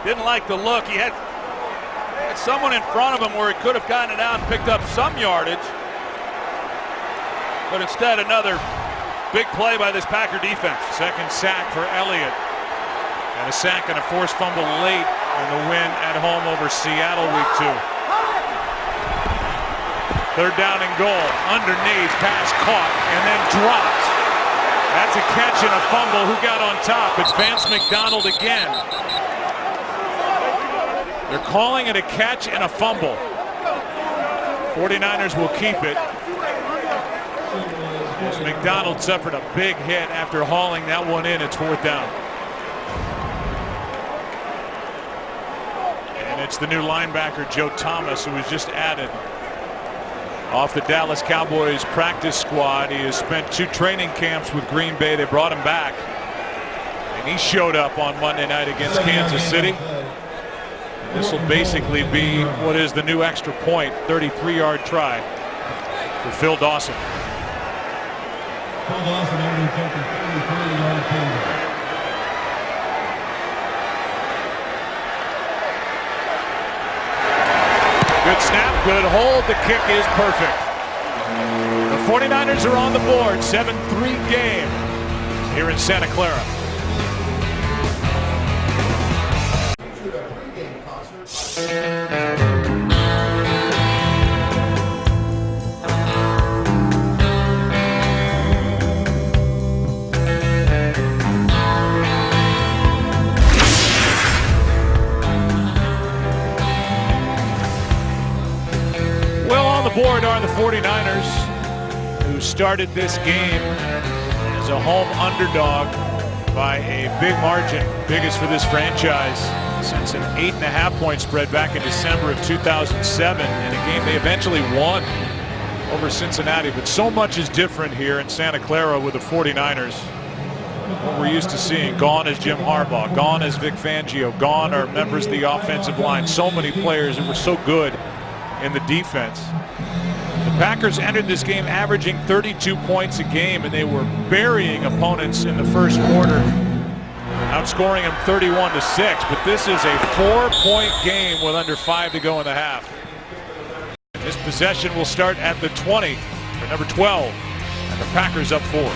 Didn't like the look. He had someone in front of him where he could have gotten it out and picked up some yardage. But instead, another big play by this Packer defense.
Second sack for Elliott. And a sack and a forced fumble late in the win at home over Seattle week 2. 3rd down and goal. Underneath, pass caught and then dropped. That's a catch and a fumble. Who got on top? It's Vance McDonald again. They're calling it a catch and a fumble. 49ers will keep it. McDonald suffered a big hit after hauling that one in. It's 4th down. And it's the new linebacker, Joe Thomas, who was just added off the Dallas Cowboys practice squad. He has spent 2 training camps with Green Bay. They brought him back. And he showed up on Monday night against Kansas City. This will basically be what is the new extra point, 33-yard try for Phil Dawson. Good snap, good hold. The kick is perfect. The 49ers are on the board. 7-3 game here in Santa Clara. Board are the 49ers, who started this game as a home underdog by a big margin, biggest for this franchise since an 8.5-point spread back in December of 2007 in a game they eventually won over Cincinnati. But so much is different here in Santa Clara with the 49ers. What we're used to seeing, gone is Jim Harbaugh, gone is Vic Fangio, gone are members of the offensive line. So many players that were so good in the defense. Packers entered this game averaging 32 points a game, and they were burying opponents in the first quarter, outscoring them 31-6. But this is a 4-point game with under 5 to go in the half. This possession will start at the 20 for number 12, and the Packers up 4.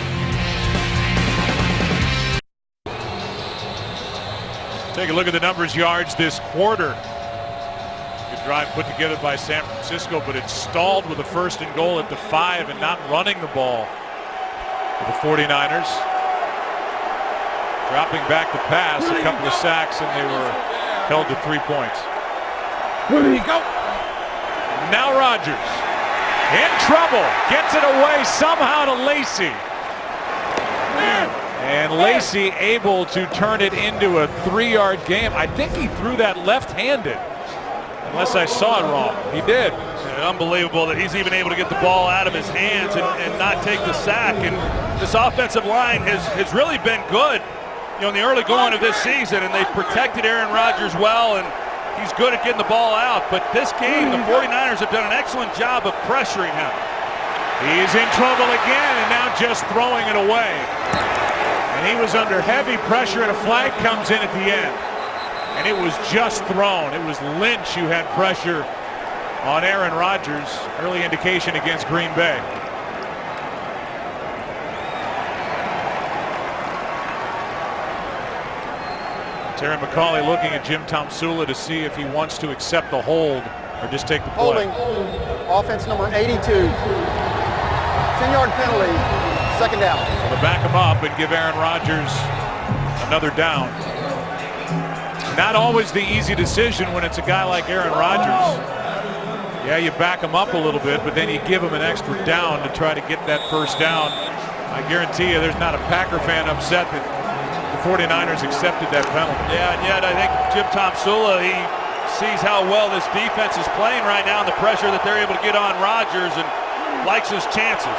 Take a look at the numbers, yards this quarter. Good drive put together by San Francisco, but it's stalled with a 1st and goal at the 5 and not running the ball for the 49ers. Dropping back to pass, a couple of sacks, and they were held to 3 points.
Where do you go?
Now Rodgers in trouble, gets it away somehow to Lacey. And Lacey able to turn it into a 3-yard game. I think he threw that left-handed, unless I saw it wrong. He did.
Unbelievable that he's even able to get the ball out of his hands and not take the sack. And this offensive line has really been good, in the early going of this season, and they've protected Aaron Rodgers well, and he's good at getting the ball out. But this game, the 49ers have done an excellent job of pressuring him.
He's in trouble again, and now just throwing it away. And he was under heavy pressure, and a flag comes in at the end. And it was just thrown. It was Lynch who had pressure on Aaron Rodgers. Early indication against Green Bay. Terry McCauley looking at Jim Tomsula to see if he wants to accept the hold or just take the play.
Holding, offense number 82. 10-yard penalty, 2nd down.
So to back him up and give Aaron Rodgers another down. Not always the easy decision when it's a guy like Aaron Rodgers. Yeah, you back him up a little bit, but then you give him an extra down to try to get that 1st down. I guarantee you there's not a Packer fan upset that the 49ers accepted that penalty.
Yeah, and yet I think Jim Tomsula, he sees how well this defense is playing right now and the pressure that they're able to get on Rodgers, and likes his chances.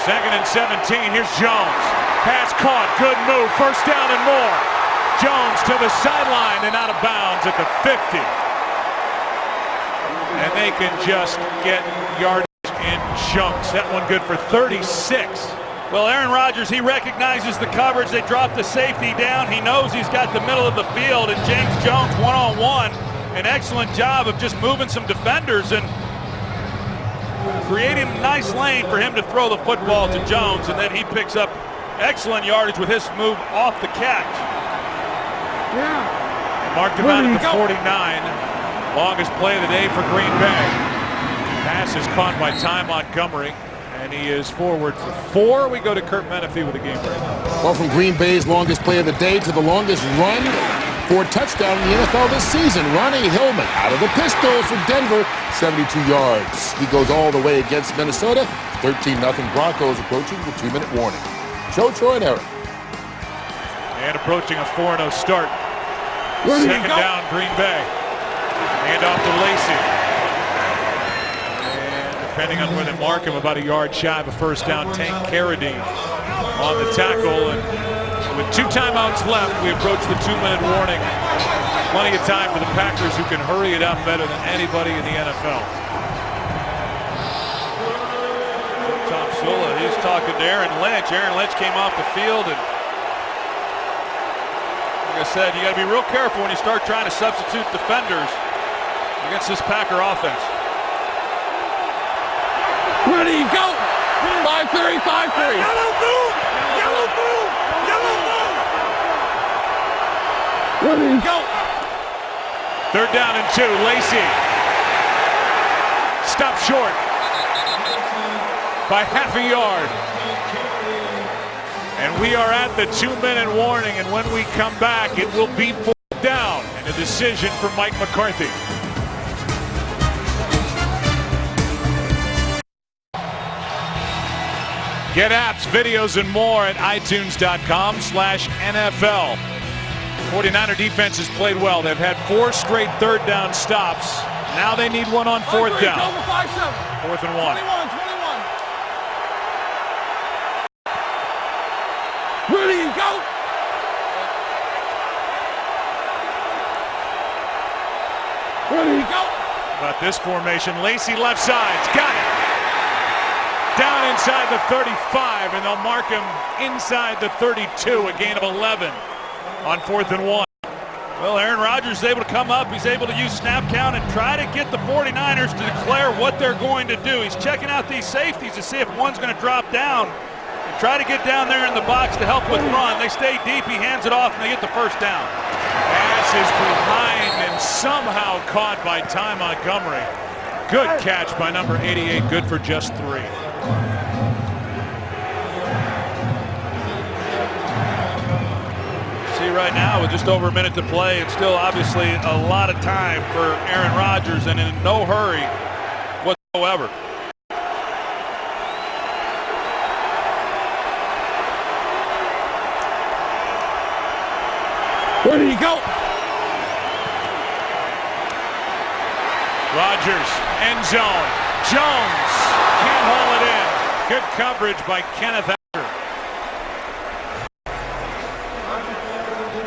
2nd and 17. Here's Jones. Pass caught. Good move. 1st down and more. Jones to the sideline and out of bounds at the 50. And they can just get yardage in chunks. That one good for 36.
Well, Aaron Rodgers, he recognizes the coverage. They dropped the safety down. He knows he's got the middle of the field, and James Jones one-on-one. An excellent job of just moving some defenders and creating a nice lane for him to throw the football to Jones, and then he picks up excellent yardage with his move off the catch.
Yeah. Marked him out at the 49. Longest play of the day for Green Bay. Pass is caught by Ty Montgomery, and he is forward for 4. We go to Kurt Menefee with a game break.
Well, from Green Bay's longest play of the day to the longest run for a touchdown in the NFL this season. Ronnie Hillman out of the pistol for Denver, 72 yards. He goes all the way against Minnesota. 13-0 Broncos approaching the 2-minute warning. Joe, Troy, and Eric.
And approaching a 4-0 start. 2nd down, Green Bay. Hand off to Lacey. And depending on where they mark him, about a yard shy of a 1st down. Tank Carradine on the tackle. And with 2 timeouts left, we approach the 2-minute warning. Plenty of time for the Packers, who can hurry it up better than anybody in the NFL.
Tomsula, he's talking to Aaron Lynch. Aaron Lynch came off the field, and like I said, you got to be real careful when you start trying to substitute defenders against this Packer offense.
Where do you go? 5-3, 5-3. Yellow boom! Yellow boom! Yellow boom! Where do you go?
3rd down and 2. Lacey. Stop short by half a yard. And we are at the 2-minute warning, and when we come back, it will be 4th down and a decision for Mike McCarthy. Get apps, videos, and more at itunes.com/NFL. 49er defense has played well. They've had 4 straight 3rd down stops. Now they need one on 4th down. 4th and 1.
21. Where do you go? Where do you go?
About this formation, Lacy left side's got it. Down inside the 35, and they'll mark him inside the 32, a gain of 11 on 4th and 1.
Well, Aaron Rodgers is able to come up. He's able to use snap count and try to get the 49ers to declare what they're going to do. He's checking out these safeties to see if one's going to drop down and try to get down there in the box to help with run. They stay deep. He hands it off, and they get the first down.
Pass is behind and somehow caught by Ty Montgomery. Good catch by number 88. Good for just 3.
See right now with just over a minute to play and still obviously a lot of time for Aaron Rodgers and in no hurry whatsoever.
Where did he go?
Rodgers, end zone. Jones can't haul it in. Good coverage by Kenneth Acker.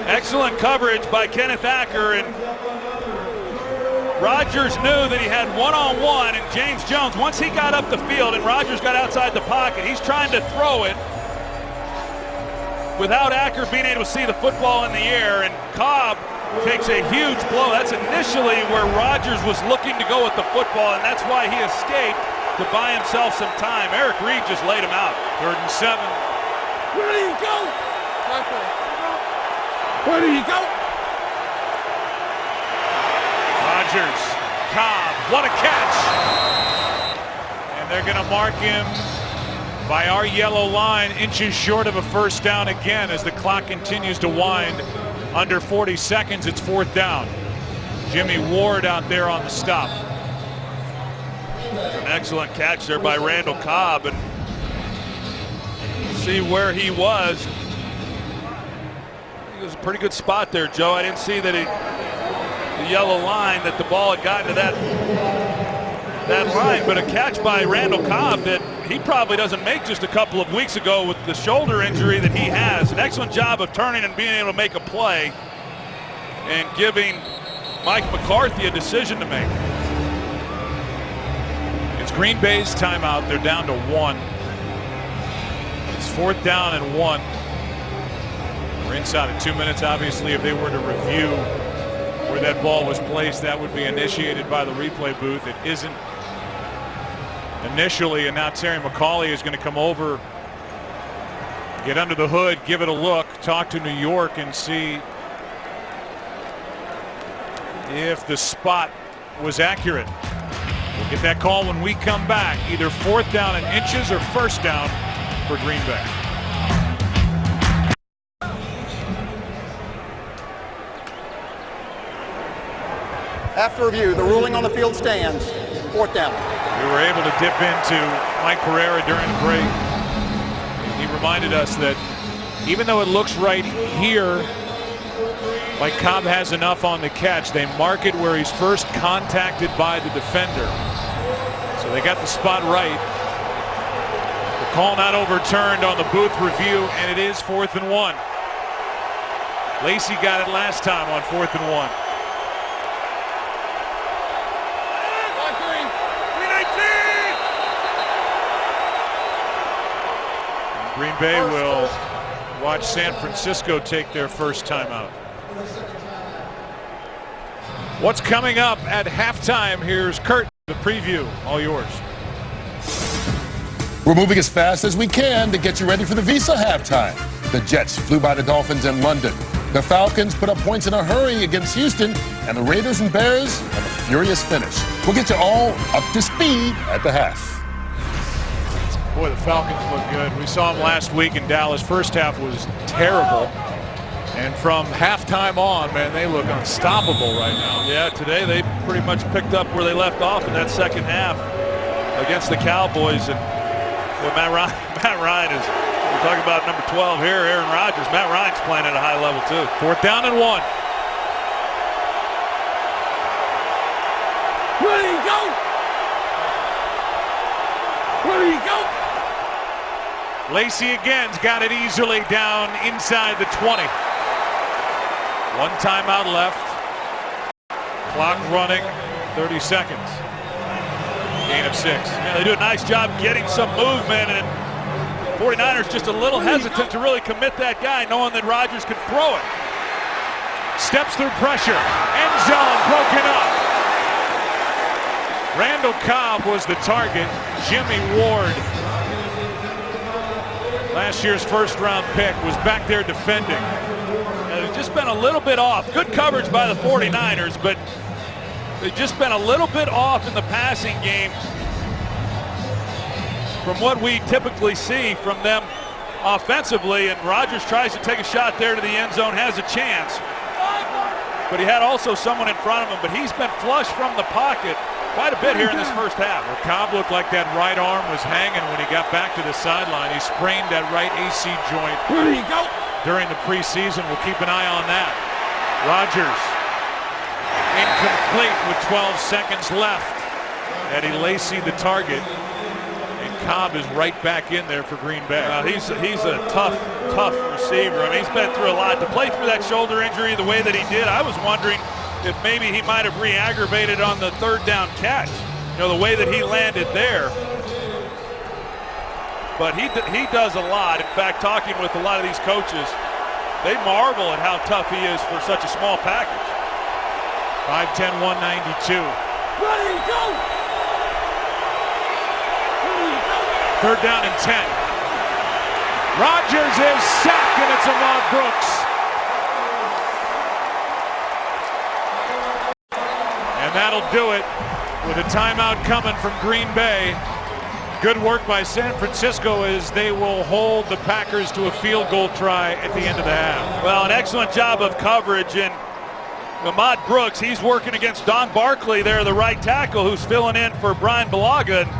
Excellent coverage by Kenneth Acker, and Rodgers knew that he had one-on-one, and James Jones, once he got up the field and Rodgers got outside the pocket, he's trying to throw it without Acker being able to see the football in the air, and Cobb takes a huge blow. That's initially where Rodgers was looking to go with the football, and that's why he escaped to buy himself some time. Eric Reed just laid him out.
3rd and 7.
Where did he go? Where did he go?
Rodgers, Cobb, what a catch! And they're going to mark him by our yellow line, inches short of a first down again as the clock continues to wind. Under 40 seconds, it's 4th down. Jimmy Ward out there on the stop.
An excellent catch there by Randall Cobb, and see where he was. It was a pretty good spot there, Joe. I didn't see that the yellow line, that the ball had gotten to that line, but a catch by Randall Cobb that he probably doesn't make just a couple of weeks ago with the shoulder injury that he has. An excellent job of turning and being able to make a play and giving Mike McCarthy a decision to make.
It's Green Bay's timeout. They're down to 1. It's 4th down and 1. We're inside of 2 minutes. Obviously, if they were to review where that ball was placed, that would be initiated by the replay booth. It isn't initially, and now Terry McCauley is going to come over, get under the hood, give it a look, talk to New York, and see if the spot was accurate. We'll get that call when we come back. Either 4th down and inches or 1st down for Green Bay.
After review, the ruling on the field stands. 4th down.
We were able to dip into Mike Pereira during the break. He reminded us that even though it looks right here like Cobb has enough on the catch, they mark it where he's first contacted by the defender. So they got the spot right. The call not overturned on the booth review, and it is 4th and 1. Lacy got it last time on 4th and 1. Green Bay will watch San Francisco take their first timeout. What's coming up at halftime? Here's Kurt, the preview. All yours.
We're moving as fast as we can to get you ready for the Visa halftime. The Jets flew by the Dolphins in London. The Falcons put up points in a hurry against Houston, and the Raiders and Bears have a furious finish. We'll get you all up to speed at the half.
Boy, the Falcons look good. We saw them last week in Dallas. First half was terrible. And from halftime on, man, they look unstoppable right now.
Yeah, today they pretty much picked up where they left off in that second half against the Cowboys. And well, Matt Ryan is, we're talking about number 12 here, Aaron Rodgers. Matt Ryan's playing at a high level too.
4th down and 1.
Where did he go? Where did he go?
Lacy again's got it easily down inside the 20. 1 timeout left. Clock running. 30 seconds. Gain of 6.
Yeah, they do a nice job getting some movement, and 49ers just a little hesitant to really commit that guy, knowing that Rodgers could throw it.
Steps through pressure. End zone broken up. Randall Cobb was the target. Jimmy Ward, last year's first-round pick, was back there defending.
They've just been a little bit off. Good coverage by the 49ers, but they've just been a little bit off in the passing game from what we typically see from them offensively. And Rodgers tries to take a shot there to the end zone, has a chance. But he had also someone in front of him, but he's been flush from the pocket quite a bit here in this first half.
Well, Cobb looked like that right arm was hanging when he got back to the sideline. He sprained that right AC joint during the preseason. We'll keep an eye on that. Rodgers, incomplete with 12 seconds left. Eddie Lacy the target. And Cobb is right back in there for Green Bay.
He's a tough receiver. I mean, he's been through a lot. To play through that shoulder injury the way that he did, I was wondering if maybe he might have re-aggravated on the third down catch. You know, the way that he landed there. But he does a lot. In fact, talking with a lot of these coaches, they marvel at how tough he is for such a small package.
5'10", 192.
Ready, go!
Third down and 10. Rodgers is sacked, and it's Ahmad Brooks. And that'll do it with a timeout coming from Green Bay. Good work by San Francisco as they will hold the Packers to a field goal try at the end of the half.
Well, an excellent job of coverage, and Ahmad Brooks, he's working against Don Barkley there, the right tackle, who's filling in for Brian Bulaga. And,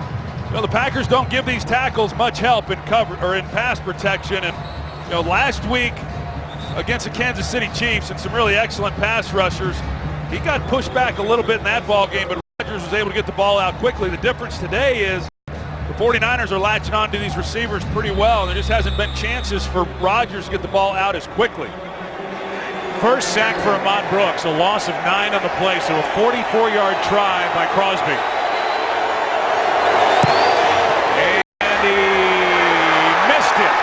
you know, the Packers don't give these tackles much help in cover or in pass protection. And, you know, last week against the Kansas City Chiefs and some really excellent pass rushers, he got pushed back a little bit in that ball game, but Rodgers was able to get the ball out quickly. The difference today is the 49ers are latching on to these receivers pretty well. There just hasn't been chances for Rodgers to get the ball out as quickly.
First sack for Ahmad Brooks, a loss of 9 on the play, so a 44-yard try by Crosby. And he missed it.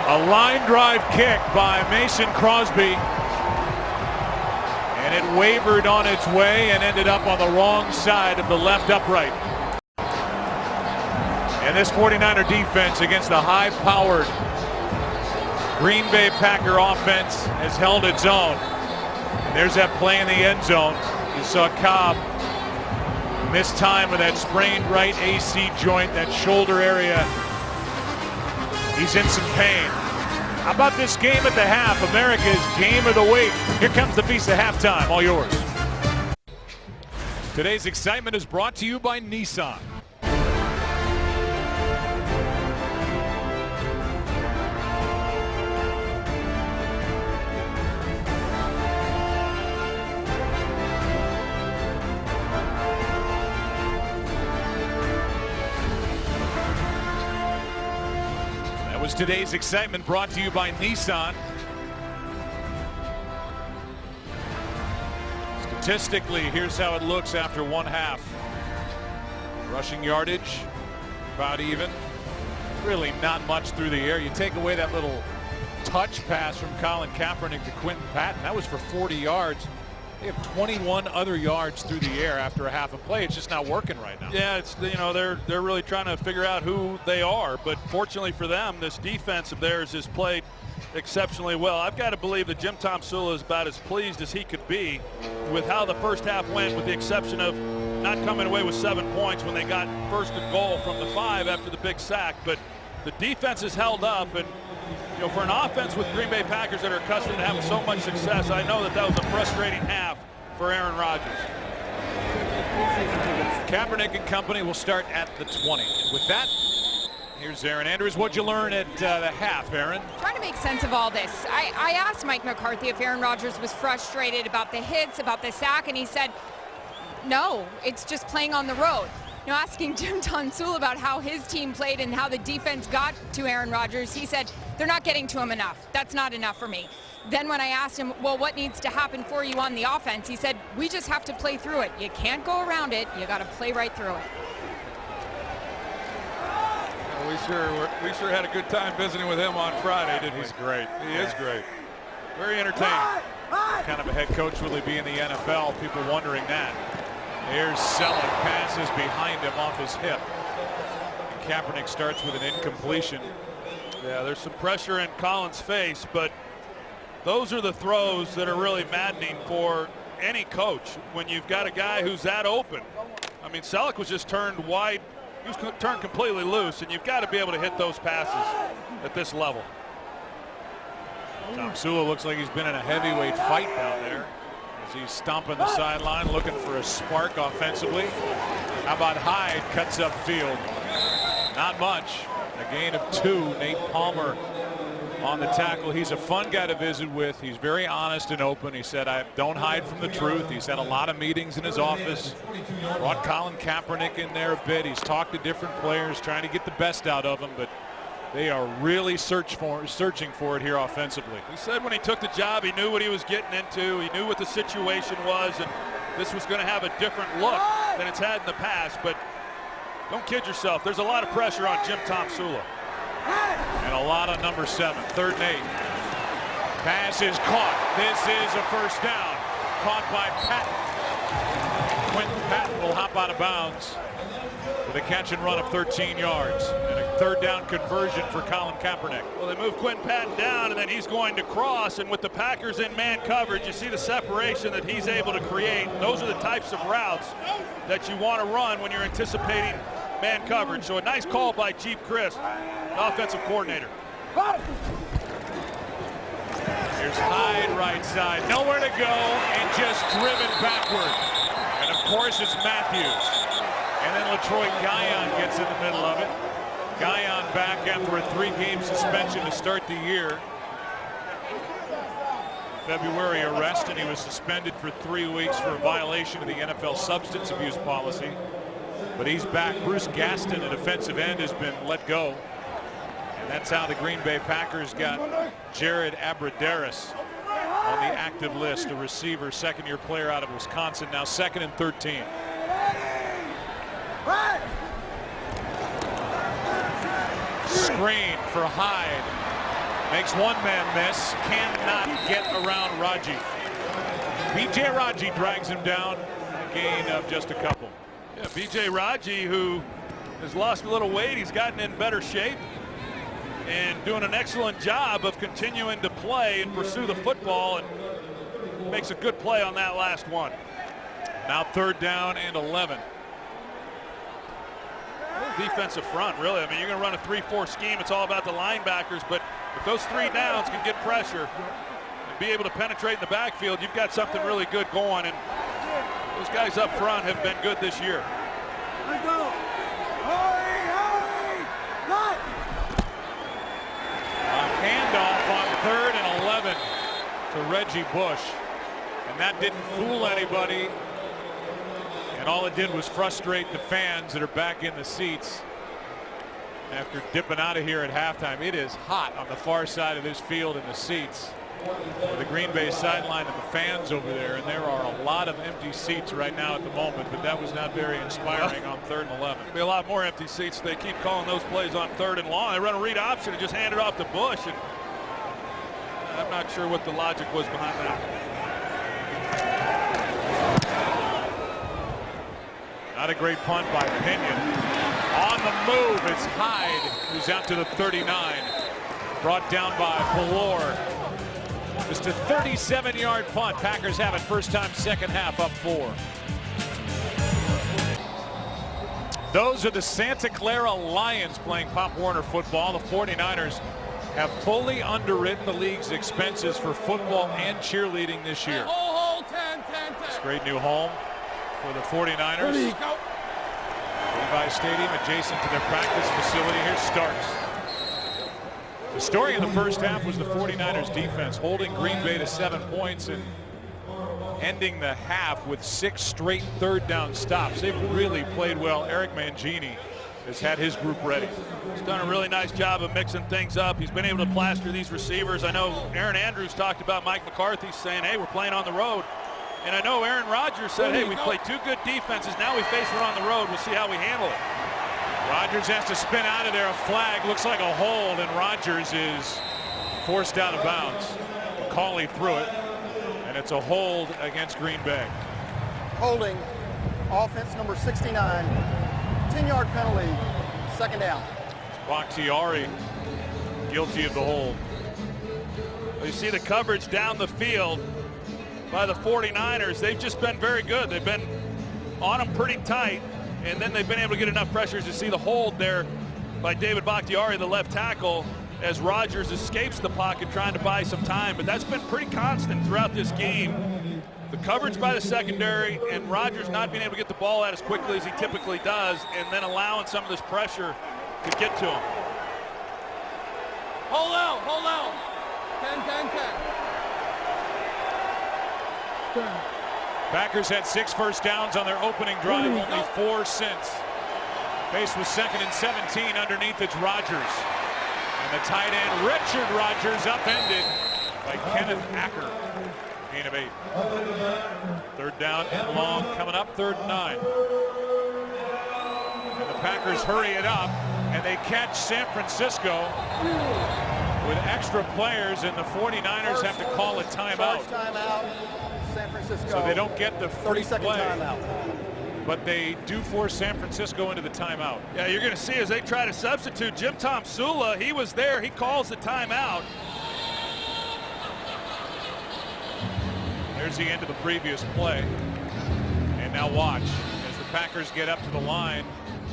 A line drive kick by Mason Crosby. And it wavered on its way and ended up on the wrong side of the left upright. And this 49er defense against the high-powered Green Bay Packer offense has held its own. And there's that play in the end zone. You saw Cobb miss time with that sprained right AC joint, that shoulder area. He's in some pain. How about this game at the half? America's game of the week. Here comes the feast at halftime. All yours. Today's excitement is brought to you by Nissan. Was today's excitement brought to you by Nissan. Statistically, here's how it looks after one half. Rushing yardage, about even. Really not much through the air. You take away that little touch pass from Colin Kaepernick to Quentin Patton. That was for 40 yards. They have 21 other yards through the air after a half a play. It's just not working right now.
Yeah, it's, you know, they're really trying to figure out who they are. But fortunately for them, this defense of theirs has played exceptionally well. I've got to believe that Jim Tomsula is about as pleased as he could be with how the first half went, with the exception of not coming away with 7 points when they got first and goal from the 5 after the big sack. But the defense has held up, and you know, for an offense with Green Bay Packers that are accustomed to having so much success, I know that was a frustrating half for Aaron Rodgers.
Kaepernick and company will start at the 20. With that, here's Aaron Andrews. What'd you learn at the half, Aaron?
Trying to make sense of all this. I asked Mike McCarthy if Aaron Rodgers was frustrated about the hits, about the sack, and he said, no, it's just playing on the road. asking Jim Tomsula about how his team played and how the defense got to Aaron Rodgers, he said, they're not getting to him enough. That's not enough for me. Then when I asked him, well, what needs to happen for you on the offense? He said, we just have to play through it. You can't go around it. You got to play right through it.
Well, we sure had a good time visiting with him on Friday, didn't we?
He's great.
He is great. Very entertaining.
What kind of a head coach will he be in the NFL? People wondering that. Here's Selleck, passes behind him off his hip. And Kaepernick starts with an incompletion.
Yeah, there's some pressure in Colin's face, but those are the throws that are really maddening for any coach when you've got a guy who's that open. I mean, Selleck was just turned wide. He was turned completely loose, and you've got to be able to hit those passes at this level.
Tomsula looks like he's been in a heavyweight fight down there as he's stomping the sideline, looking for a spark offensively. How about Hyde cuts up field? Not much. A gain of 2. Nate Palmer on the tackle. He's a fun guy to visit with. He's very honest and open. He said, I don't hide from the truth. He's had a lot of meetings in his office. Brought Colin Kaepernick in there a bit. He's talked to different players, trying to get the best out of them, but they are really searching for it here offensively.
He said when he took the job, he knew what he was getting into. He knew what the situation was, and this was going to have a different look than it's had in the past. But don't kid yourself. There's a lot of pressure on Jim Tomsula.
And a lot on number 7, 3rd and 8. Pass is caught. This is a first down. Caught by Patton. Quentin Patton will hop out of bounds with a catch and run of 13 yards. And a 3rd down conversion for Colin Kaepernick.
Well, they move Quentin Patton down, and then he's going to cross. And with the Packers in man coverage, you see the separation that he's able to create. Those are the types of routes that you want to run when you're anticipating man coverage. So a nice call by Chief Chris, the offensive coordinator.
Here's Hyde right side. Nowhere to go and just driven backward. And of course it's Matthews. And then LaTroy Guion gets in the middle of it. Guion back after a 3-game suspension to start the year. February arrest, and he was suspended for 3 weeks for a violation of the NFL substance abuse policy. But he's back. Bruce Gaston, a defensive end, has been let go. And that's how the Green Bay Packers got Jared Abbrederis on the active list, a receiver, 2nd-year player out of Wisconsin, now 2nd and 13. Screen for Hyde. Makes one man miss. Cannot get around Raji. B.J. Raji drags him down. A gain of just a couple.
Yeah, B.J. Raji, who has lost a little weight. He's gotten in better shape and doing an excellent job of continuing to play and pursue the football, and makes a good play on that last one.
Now 3rd down and 11.
Defensive front, really. I mean, you're going to run a 3-4 scheme. It's all about the linebackers, but if those 3 downs can get pressure and be able to penetrate in the backfield, you've got something really good going, and those guys up front have been good this year.
A handoff on 3rd and 11 to Reggie Bush, and that didn't fool anybody. And all it did was frustrate the fans that are back in the seats after dipping out of here at halftime. It is hot on the far side of this field in the seats with the Green Bay sideline and the fans over there, and there are a lot of empty seats right now at the moment, but that was not very inspiring on 3rd and 11.
There'll be a lot more empty seats. They keep calling those plays on 3rd and long. They run a read option and just hand it off to Bush, and I'm not sure what the logic was behind that.
Not a great punt by Pinion. On the move, it's Hyde, who's out to the 39. Brought down by Ballore. Just a 37-yard punt. Packers have it first time, second half, up 4. Those are the Santa Clara Lions playing Pop Warner football. The 49ers have fully underwritten the league's expenses for football and cheerleading this year. It's a great new home for the 49ers. Levi Stadium adjacent to their practice facility. Here's Starks. The story in the first half was the 49ers defense holding Green Bay to 7 points and ending the half with 6 straight third down stops. They've really played well. Eric Mangini has had his group ready.
He's done a really nice job of mixing things up. He's been able to plaster these receivers. I know Aaron Andrews talked about Mike McCarthy saying, hey, we're playing on the road. And I know Aaron Rodgers said, hey, we played 2 good defenses. Now we face one on the road. We'll see how we handle it.
Rodgers has to spin out of there. A flag looks like a hold, and Rodgers is forced out of bounds. McCauley threw it, and it's a hold against Green Bay.
Holding, offense number 69, 10-yard penalty, second down.
Bakhtiari guilty of the hold.
You see the coverage down the field by the 49ers. They've just been very good. They've been on them pretty tight, and then they've been able to get enough pressures to see the hold there by David Bakhtiari, the left tackle, as Rodgers escapes the pocket trying to buy some time. But that's been pretty constant throughout this game. The coverage by the secondary and Rodgers not being able to get the ball out as quickly as he typically does, and then allowing some of this pressure to get to him.
Hold out, hold out. 10.
Packers had 6 first downs on their opening drive, only 4 since. Faced with 2nd and 17 underneath, it's Rodgers. And the tight end, Richard Rodgers, upended by Kenneth Acker. Gain of 8. 3rd down and long coming up, 3rd and 9. And the Packers hurry it up, and they catch San Francisco with extra players, and the 49ers have to call a timeout.
First timeout, San Francisco.
So they don't get the free
30-second
play,
timeout.
but they do force San Francisco into the timeout.
Yeah, you're going to see as they try to substitute. Jim Tomsula, he was there. He calls the timeout.
There's the end of the previous play. And now watch as the Packers get up to the line.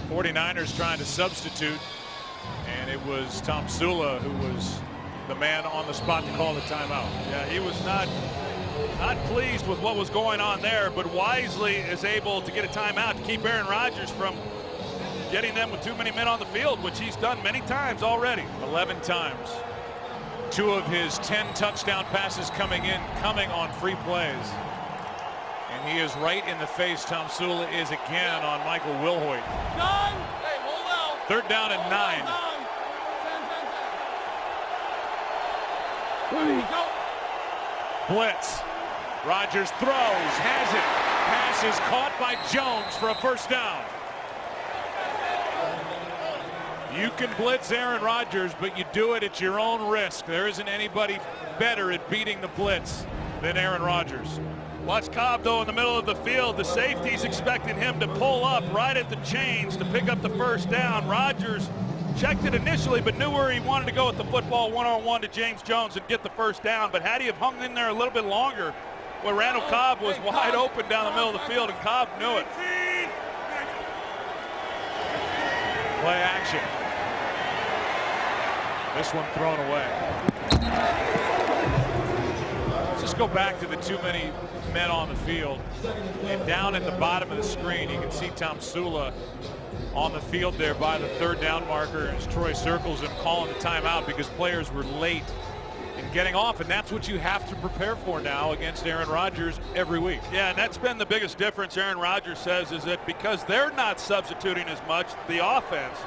49ers trying to substitute. And it was Tomsula who was the man on the spot to call the timeout.
Yeah, he was not pleased with what was going on there, but wisely is able to get a timeout to keep Aaron Rodgers from getting them with too many men on the field, which he's done many times already.
11 times. 2 of his 10 touchdown passes coming on free plays. And he is right in the face. Tomsula is again on Michael Wilhoit.
Done. Hey, hold out.
3rd down and 9.
10. Go.
Blitz. Rodgers throws, has it. Pass is caught by Jones for a first down. You can blitz Aaron Rodgers, but you do it at your own risk. There isn't anybody better at beating the blitz than Aaron Rodgers.
Watch Cobb, though, in the middle of the field. The safety's expecting him to pull up right at the chains to pick up the first down. Rodgers checked it initially, but knew where he wanted to go with the football one-on-one to James Jones and get the first down. But had he have hung in there a little bit longer, where Randall Cobb was wide open down the middle of the field, and Cobb knew it.
Play action. This one thrown away. Let's just go back to the too many men on the field. And down at the bottom of the screen, you can see Tomsula on the field there by the 3rd down marker as Troy circles him, calling the timeout because players were late in getting off, and that's what you have to prepare for now against Aaron Rodgers every week.
Yeah, and that's been the biggest difference, Aaron Rodgers says, is that because they're not substituting as much, the offense,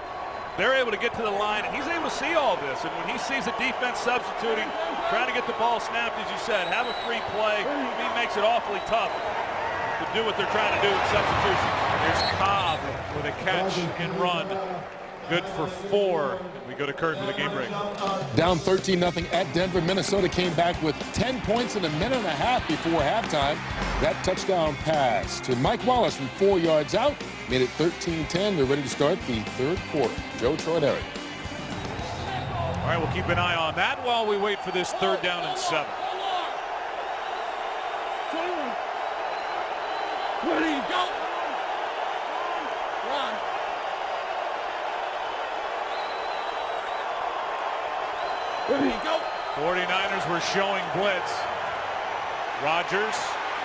they're able to get to the line, and he's able to see all this. And when he sees the defense substituting, trying to get the ball snapped, as you said, have a free play, he makes it awfully tough to do what they're trying to do with substitution.
Here's Cobb with a catch and run. Good for 4. We go to Kurt with a game break.
Down 13-0 at Denver. Minnesota came back with 10 points in a minute and a half before halftime. That touchdown pass to Mike Wallace from 4 yards out made it 13-10. They're ready to start the 3rd quarter. Joe Troy.
All right, we'll keep an eye on that while we wait for this 3rd down and 7.
Ready, go. Run. Ready, go.
49ers were showing blitz. Rodgers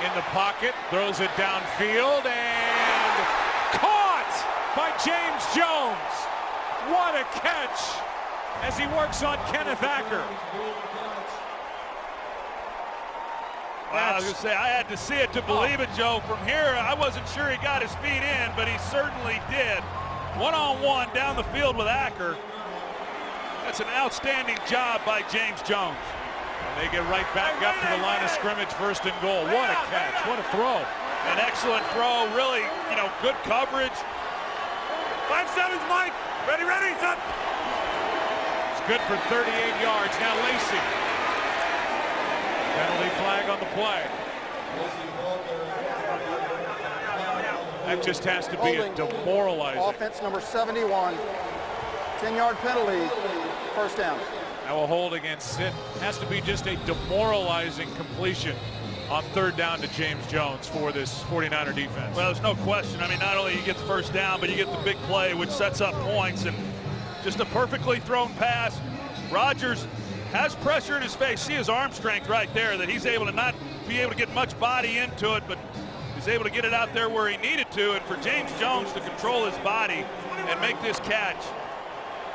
in the pocket, throws it downfield, and caught by James Jones. What a catch as he works on Kenneth Acker.
Well, I was going to say, I had to see it to believe it, Joe. From here, I wasn't sure he got his feet in, but he certainly did. One-on-one down the field with Acker. That's an outstanding job by James Jones.
And they get right back up to the line of scrimmage, 1st and goal. What a catch, what a throw.
An excellent throw, really, good coverage.
5-7's Mike. Ready, son.
It's good for 38 yards. Now Lacey. Penalty flag on the play. That just has to be a demoralizing.
Offense number 71. 10-yard penalty. 1st down.
Now a hold against Sit. Has to be just a demoralizing completion on 3rd down to James Jones for this 49er defense.
Well, there's no question. I mean, not only you get the 1st down, but you get the big play, which sets up points. And just a perfectly thrown pass. Rodgers has pressure in his face. See his arm strength right there, that he's able to not be able to get much body into it, but he's able to get it out there where he needed to. And for James Jones to control his body and make this catch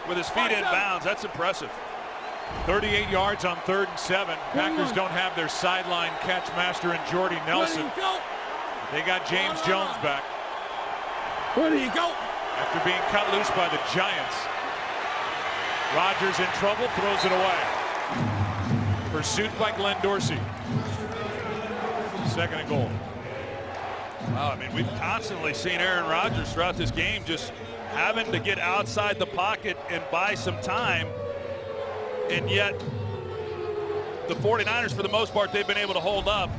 with his feet in bounds, that's impressive.
38 yards on 3rd and 7. Packers don't have their sideline catch master in Jordy Nelson. They got James Jones back.
Where do you go?
After being cut loose by the Giants. Rodgers in trouble, throws it away. Pursued by Glenn Dorsey. 2nd and goal.
Well, I mean, we've constantly seen Aaron Rodgers throughout this game just having to get outside the pocket and buy some time. And yet, the 49ers, for the most part, they've been able to hold up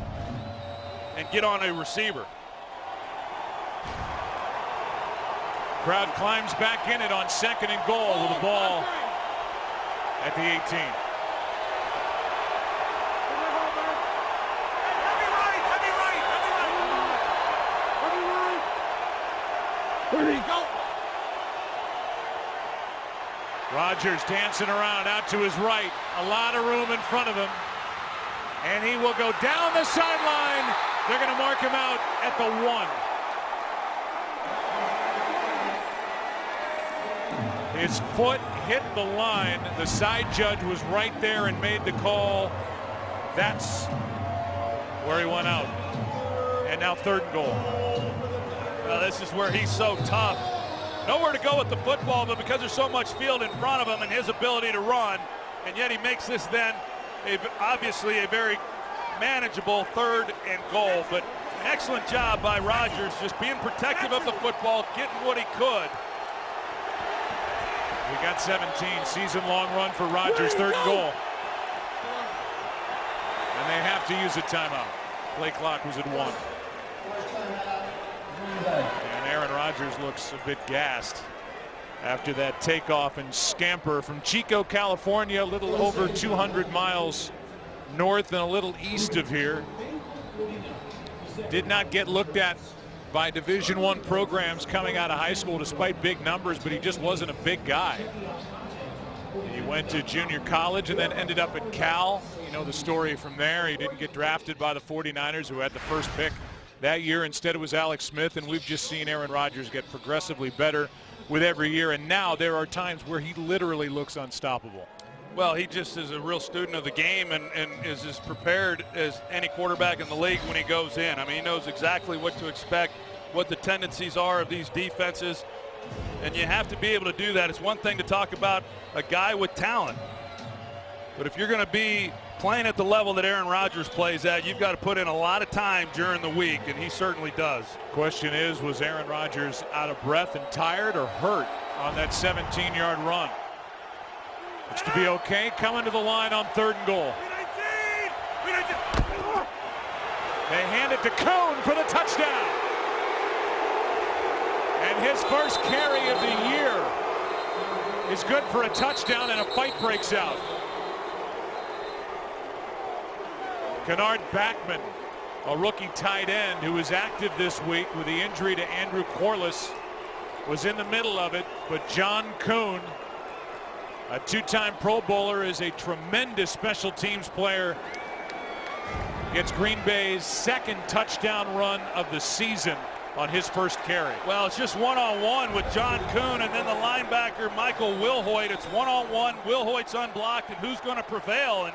and get on a receiver.
Crowd climbs back in it on 2nd and goal with the ball at the 18.
Where do you go?
Rodgers dancing around out to his right. A lot of room in front of him. And he will go down the sideline. They're going to mark him out at the 1. His foot hit the line. The side judge was right there and made the call. That's where he went out. And now 3rd and goal.
Well, this is where he's so tough. Nowhere to go with the football, but because there's so much field in front of him and his ability to run, and yet he makes this then obviously a very manageable 3rd and goal. But an excellent job by Rodgers, just being protective of the football, getting what he could.
We got 17, season-long run for Rodgers, 3rd and goal. And they have to use a timeout. Play clock was at 1. And Aaron Rodgers looks a bit gassed after that takeoff and scamper from Chico, California, a little over 200 miles north and a little east of here. Did not get looked at by Division I programs coming out of high school despite big numbers, but he just wasn't a big guy. He went to junior college and then ended up at Cal. You know the story from there. He didn't get drafted by the 49ers, who had the 1st pick that year. Instead, it was Alex Smith, and we've just seen Aaron Rodgers get progressively better with every year, and now there are times where he literally looks unstoppable.
Well, he just is a real student of the game and is as prepared as any quarterback in the league when he goes in. I mean, he knows exactly what to expect, what the tendencies are of these defenses, and you have to be able to do that. It's one thing to talk about a guy with talent, but if you're going to be playing at the level that Aaron Rodgers plays at, you've got to put in a lot of time during the week, and he certainly does.
Question is, was Aaron Rodgers out of breath and tired or hurt on that 17-yard run? Looks to be okay. Coming to the line on 3rd and goal. They hand it to Cohn for the touchdown. And his first carry of the year is good for a touchdown, and a fight breaks out. Kennard Backman, a rookie tight end who was active this week with the injury to Andrew Corliss, was in the middle of it, but John Kuhn, a 2-time Pro Bowler, is a tremendous special teams player. Gets Green Bay's 2nd touchdown run of the season on his first carry.
Well, it's just one-on-one with John Kuhn and then the linebacker Michael Wilhoit. It's one-on-one. Wilhoit's unblocked, and who's going to prevail? And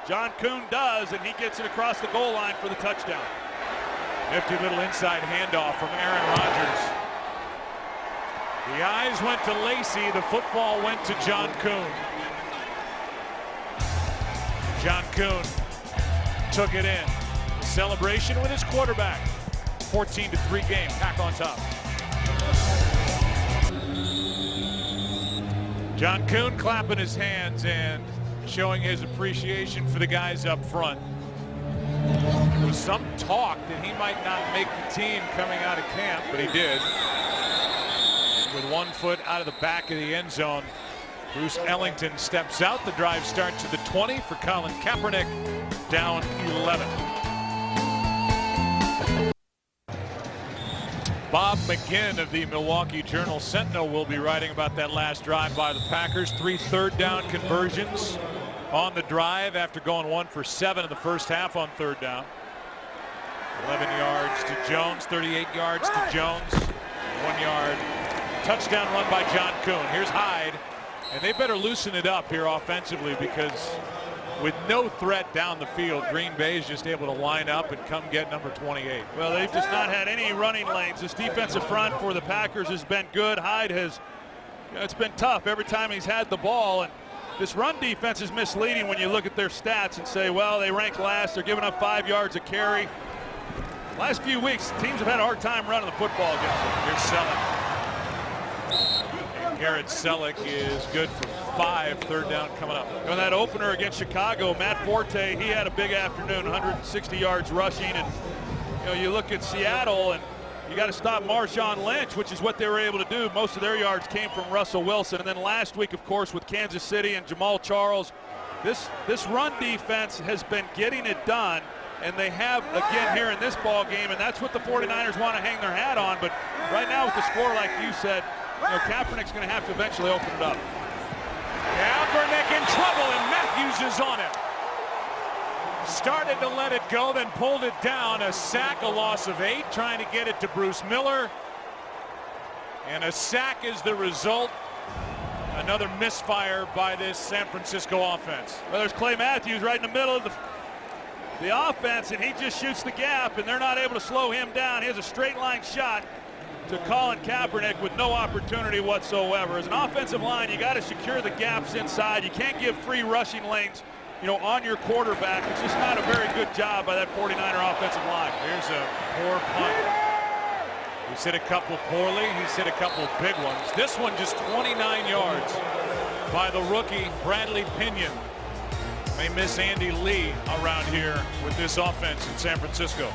John Kuhn does, and he gets it across the goal line for the touchdown.
Nifty little inside handoff from Aaron Rodgers. The eyes went to Lacey. The football went to John Kuhn. John Kuhn took it in. Celebration with his quarterback. 14-3 game. Pack on top. John Kuhn clapping his hands and showing his appreciation for the guys up front. There was some talk that he might not make the team coming out of camp, but he did. With 1 foot out of the back of the end zone, Bruce Ellington steps out. The drive starts at the 20 for Colin Kaepernick, down 11. Bob McGinn of the Milwaukee Journal-Sentinel will be writing about that last drive by the Packers. 3 third-down conversions on the drive after going 1 for 7 in the first half on third down. 11 yards to Jones, 38 yards to Jones, 1 yard. Touchdown run by John Kuhn. Here's Hyde, and they better loosen it up here offensively, because with no threat down the field, Green Bay is just able to line up and come get number 28.
Well, they've just not had any running lanes. This defensive front for the Packers has been good. Hyde has, it's been tough every time he's had the ball, and this run defense is misleading when you look at their stats and say, well, they rank last. They're giving up 5 yards a carry. Last few weeks, teams have had a hard time running the football against them.
Here's Selleck. Garrett Selleck is good for 5, third down coming up.
On that opener against Chicago, Matt Forte, he had a big afternoon, 160 yards rushing. And you look at Seattle, and you got to stop Marshawn Lynch, which is what they were able to do. Most of their yards came from Russell Wilson. And then last week, of course, with Kansas City and Jamal Charles, this run defense has been getting it done. And they have again here in this ball game, and that's what the 49ers want to hang their hat on. But right now with the score, like you said, Kaepernick's going to have to eventually open it up.
Kaepernick in trouble, and Matthews is on it. Started to let it go, then pulled it down. A sack, a loss of 8, trying to get it to Bruce Miller. And a sack is the result. Another misfire by this San Francisco offense.
Well, there's Clay Matthews right in the middle of the offense, and he just shoots the gap, and they're not able to slow him down. He has a straight line shot to Colin Kaepernick with no opportunity whatsoever. As an offensive line, you got to secure the gaps inside. You can't give free rushing lanes, on your quarterback. It's just not a very good job by that 49er offensive line.
Here's a poor punt. He's hit a couple poorly. He's hit a couple big ones. This one just 29 yards by the rookie Bradley Pinion. They miss Andy Lee around here with this offense in San Francisco.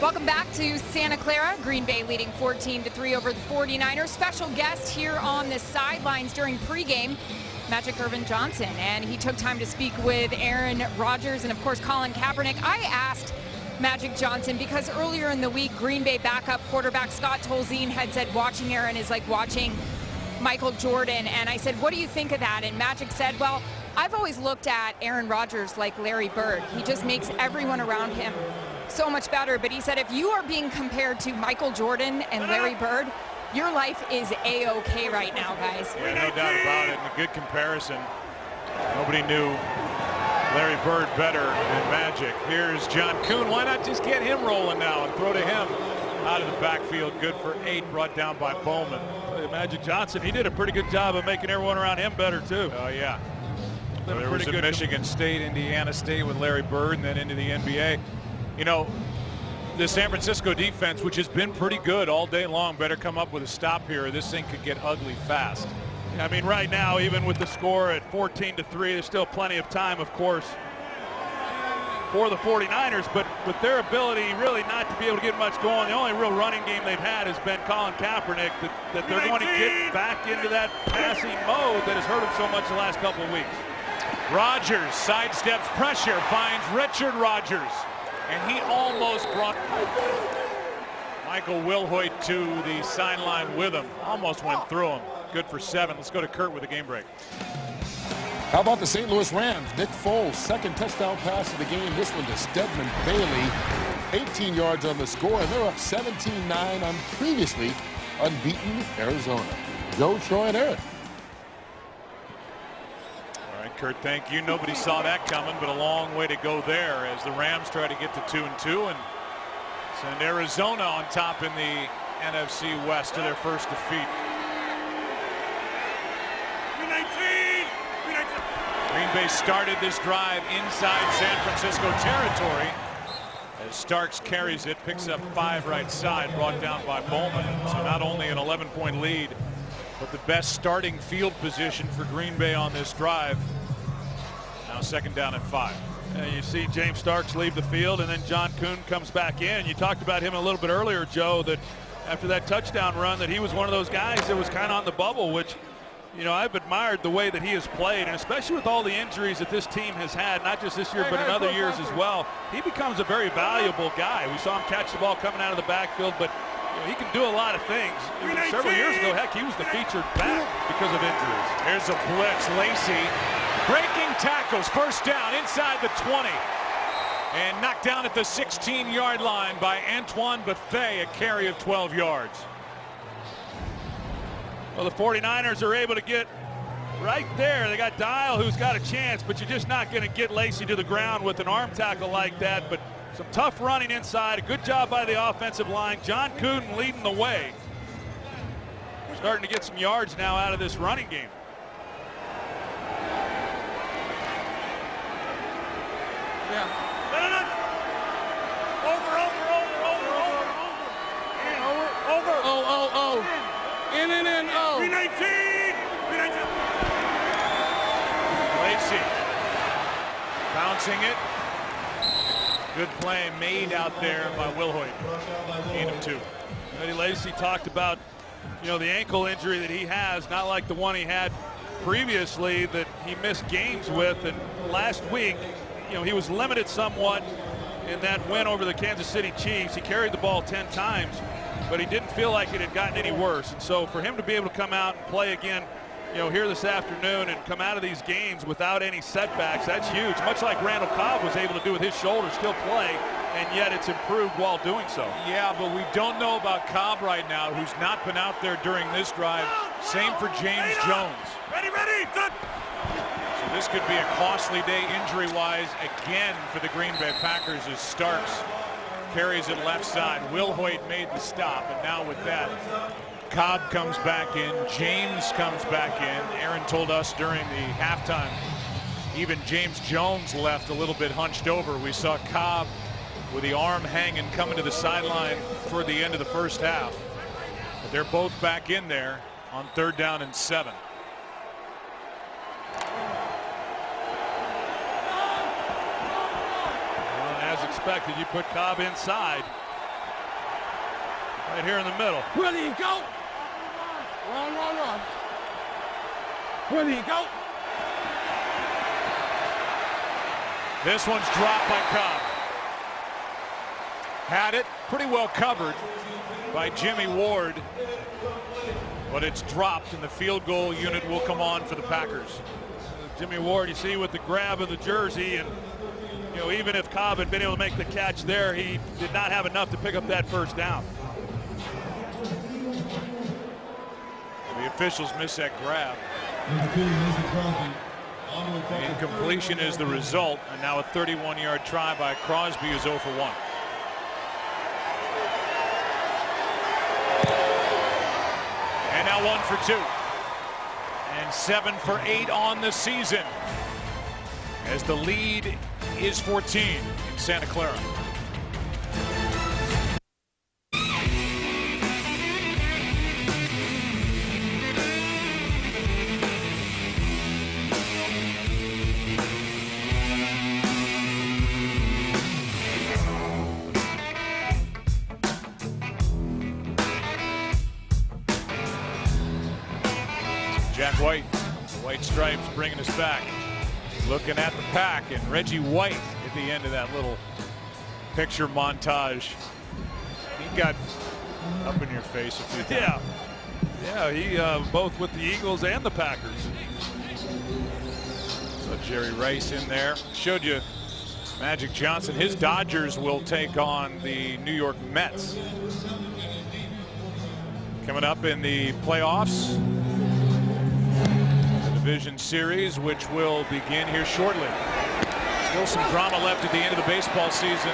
Welcome back to Santa Clara. Green Bay leading 14-3 over the 49ers. Special guest here on the sidelines during pregame, Magic Irvin Johnson, and he took time to speak with Aaron Rodgers and, of course, Colin Kaepernick. I asked Magic Johnson because earlier in the week, Green Bay backup quarterback Scott Tolzien had said watching Aaron is like watching Michael Jordan, and I said, what do you think of that? And Magic said, well, I've always looked at Aaron Rodgers like Larry Bird. He just makes everyone around him so much better. But he said, if you are being compared to Michael Jordan and Larry Bird, your life is A-OK right now, guys.
Yeah, no doubt about it. And a good comparison. Nobody knew Larry Bird better than Magic. Here's John Kuhn. Why not just get him rolling now and throw to him out of the backfield? Good for 8, brought down by Bowman.
Magic Johnson, he did a pretty good job of making everyone around him better, too.
Oh, yeah. So there was a Michigan State, Indiana State with Larry Bird, and then into the NBA. The San Francisco defense, which has been pretty good all day long, better come up with a stop here. This thing could get ugly fast.
I mean, right now, even with the score at 14-3, there's still plenty of time, of course, for the 49ers. But with their ability really not to be able to get much going, the only real running game they've had has been Colin Kaepernick, that they're going to get back into that passing mode that has hurt them so much the last couple of weeks.
Rodgers sidesteps pressure, finds Richard Rodgers, and he almost brought Michael Wilhoit to the sideline with him. Almost went through him. Good for 7. Let's go to Kurt with a game break.
How about the St. Louis Rams? Nick Foles, second touchdown pass of the game. This one to Stedman Bailey. 18 yards on the score, and they're up 17-9 on previously unbeaten Arizona. Joe, Troy, and Aaron.
All right, Kurt, thank you. Nobody saw that coming, but a long way to go there as the Rams try to get to 2-2 and send Arizona on top in the NFC West to their first defeat. Green Bay started this drive inside San Francisco territory as Starks carries it, picks up 5 right side, brought down by Bowman. So not only an 11-point lead, but the best starting field position for Green Bay on this drive. Now 2nd down and 5.
And you see James Starks leave the field, and then John Kuhn comes back in. You talked about him a little bit earlier, Joe, that after that touchdown run that he was one of those guys that was kind of on the bubble, which, you know, I've admired the way that he has played, and especially with all the injuries that this team has had, not just this year but in other years as well. He becomes a very valuable guy. We saw him catch the ball coming out of the backfield, but you know, he can do a lot of things. Several years ago, heck, he was the featured back because of injuries.
Here's a blitz. Lacy breaking tackles, 1st down inside the 20, and knocked down at the 16-yard line by Antoine Bethea, a carry of 12 yards.
Well, the 49ers are able to get right there. They got Dial, who's got a chance, but you're just not going to get Lacy to the ground with an arm tackle like that. But some tough running inside. A good job by the offensive line. John Kuhn leading the way. We're starting to get some yards now out of this running game.
Yeah. Over. In. Oh.
319. Lacy bouncing it. Good play made out there by Wilhoit. Gain of 2.
Eddie Lacy talked about, you know, the ankle injury that he has, not like the one he had previously that he missed games with. And last week, you know, he was limited somewhat in that win over the Kansas City Chiefs. He carried the ball 10 times, but he didn't feel like it had gotten any worse. And so for him to be able to come out and play again, you know, here this afternoon and come out of these games without any setbacks, that's huge. Much like Randall Cobb was able to do with his shoulder, still play, and yet it's improved while doing so.
Yeah, but we don't know about Cobb right now, who's not been out there during this drive. Same for James Jones.
Ready.
So this could be a costly day injury-wise again for the Green Bay Packers as Starks carries it left side. Wilhoit made the stop, and now with that, Cobb comes back in, James comes back in. Aaron told us during the halftime, even James Jones left a little bit hunched over. We saw Cobb with the arm hanging coming to the sideline toward the end of the first half. But they're both back in there on 3rd down and 7.
As expected, you put Cobb inside. Right here in the middle.
Where do you go? Run. Where do you go?
This one's dropped by Cobb. Had it pretty well covered by Jimmy Ward, but it's dropped and the field goal unit will come on for the Packers.
Jimmy Ward, you see with the grab of the jersey, and you know, even if Cobb had been able to make the catch there, he did not have enough to pick up that 1st down.
The officials miss that grab. Incompletion is the result, and now a 31-yard try by Crosby is 0 for 1. And now 1 for 2. And 7 for 8 on the season, as the lead is 14 in Santa Clara. Jack White, the white stripes bringing us back. Looking at the pack, and Reggie White at the end of that little picture montage. He got up in your face a few times.
Yeah, he both with the Eagles and the Packers.
So Jerry Rice in there. Showed you Magic Johnson. His Dodgers will take on the New York Mets. Coming up in the playoffs, Division Series, which will begin here shortly. Still some drama left at the end of the baseball season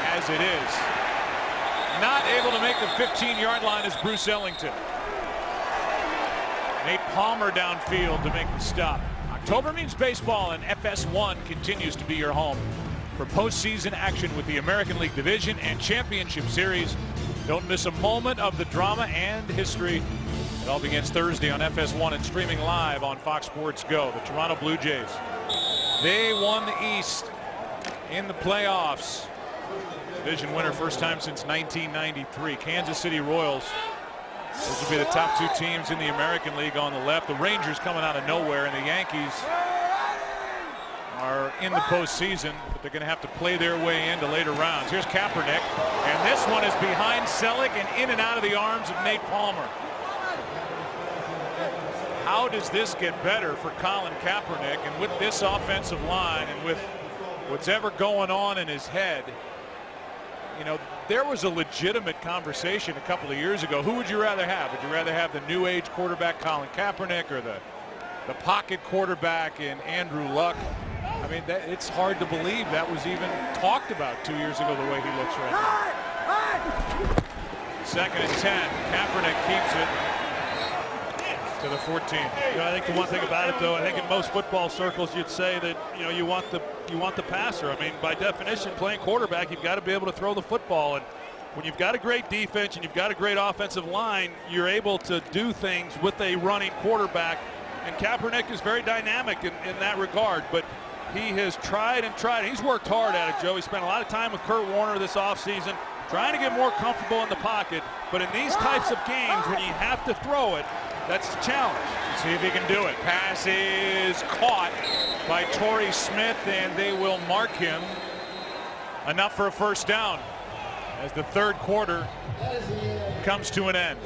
as it is. Not able to make the 15-yard line is Bruce Ellington. Nate Palmer downfield to make the stop. October means baseball, and FS1 continues to be your home for postseason action with the American League Division and Championship Series. Don't miss a moment of the drama and history. It all begins Thursday on FS1 and streaming live on Fox Sports Go. The Toronto Blue Jays, they won the East in the playoffs. Division winner first time since 1993. Kansas City Royals, those will be the top two teams in the American League on the left. The Rangers coming out of nowhere, and the Yankees are in the postseason, but they're going to have to play their way into later rounds. Here's Kaepernick, and this one is behind Selleck and in and out of the arms of Nate Palmer. How does this get better for Colin Kaepernick? And with this offensive line and with what's ever going on in his head, you know, there was a legitimate conversation a couple of years ago. Who would you rather have? Would you rather have the new age quarterback Colin Kaepernick or the pocket quarterback in Andrew Luck? I mean, it's hard to believe that was even talked about 2 years ago the way he looks right now. 2nd and 10. Kaepernick keeps it to the 14.
You know, I think the one thing about it, though, I think in most football circles you'd say that, you know, you want the passer. I mean, by definition, playing quarterback, you've got to be able to throw the football. And when you've got a great defense and you've got a great offensive line, you're able to do things with a running quarterback. And Kaepernick is very dynamic in that regard. But he has tried and tried. He's worked hard at it, Joe. He spent a lot of time with Kurt Warner this offseason trying to get more comfortable in the pocket. But in these types of games, when you have to throw it, that's the challenge.
See if he can do it. Pass is caught by Torrey Smith, and they will mark him. Enough for a first down as the third quarter comes to an end.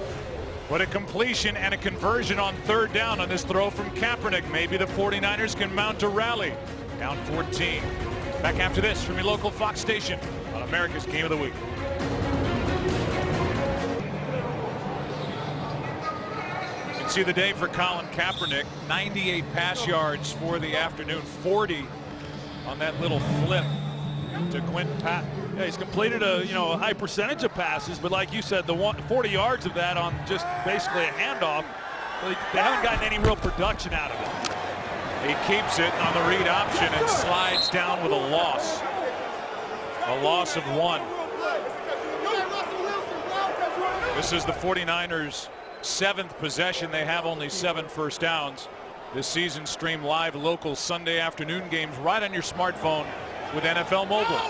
What a completion and a conversion on third down on this throw from Kaepernick. Maybe the 49ers can mount a rally. Down 14. Back after this from your local Fox station on America's Game of the Week. See the day for Colin Kaepernick. 98 pass yards for the afternoon, 40 on that little flip to Quentin Patton.
Yeah, he's completed a high percentage of passes, but like you said, the 40 yards of that on just basically a handoff, they haven't gotten any real production out of it.
He keeps it on the read option and slides down with a loss. A loss of 1. This is the 49ers' 7th possession. They have only 7 first downs. This season stream live local Sunday afternoon games right on your smartphone with NFL Mobile.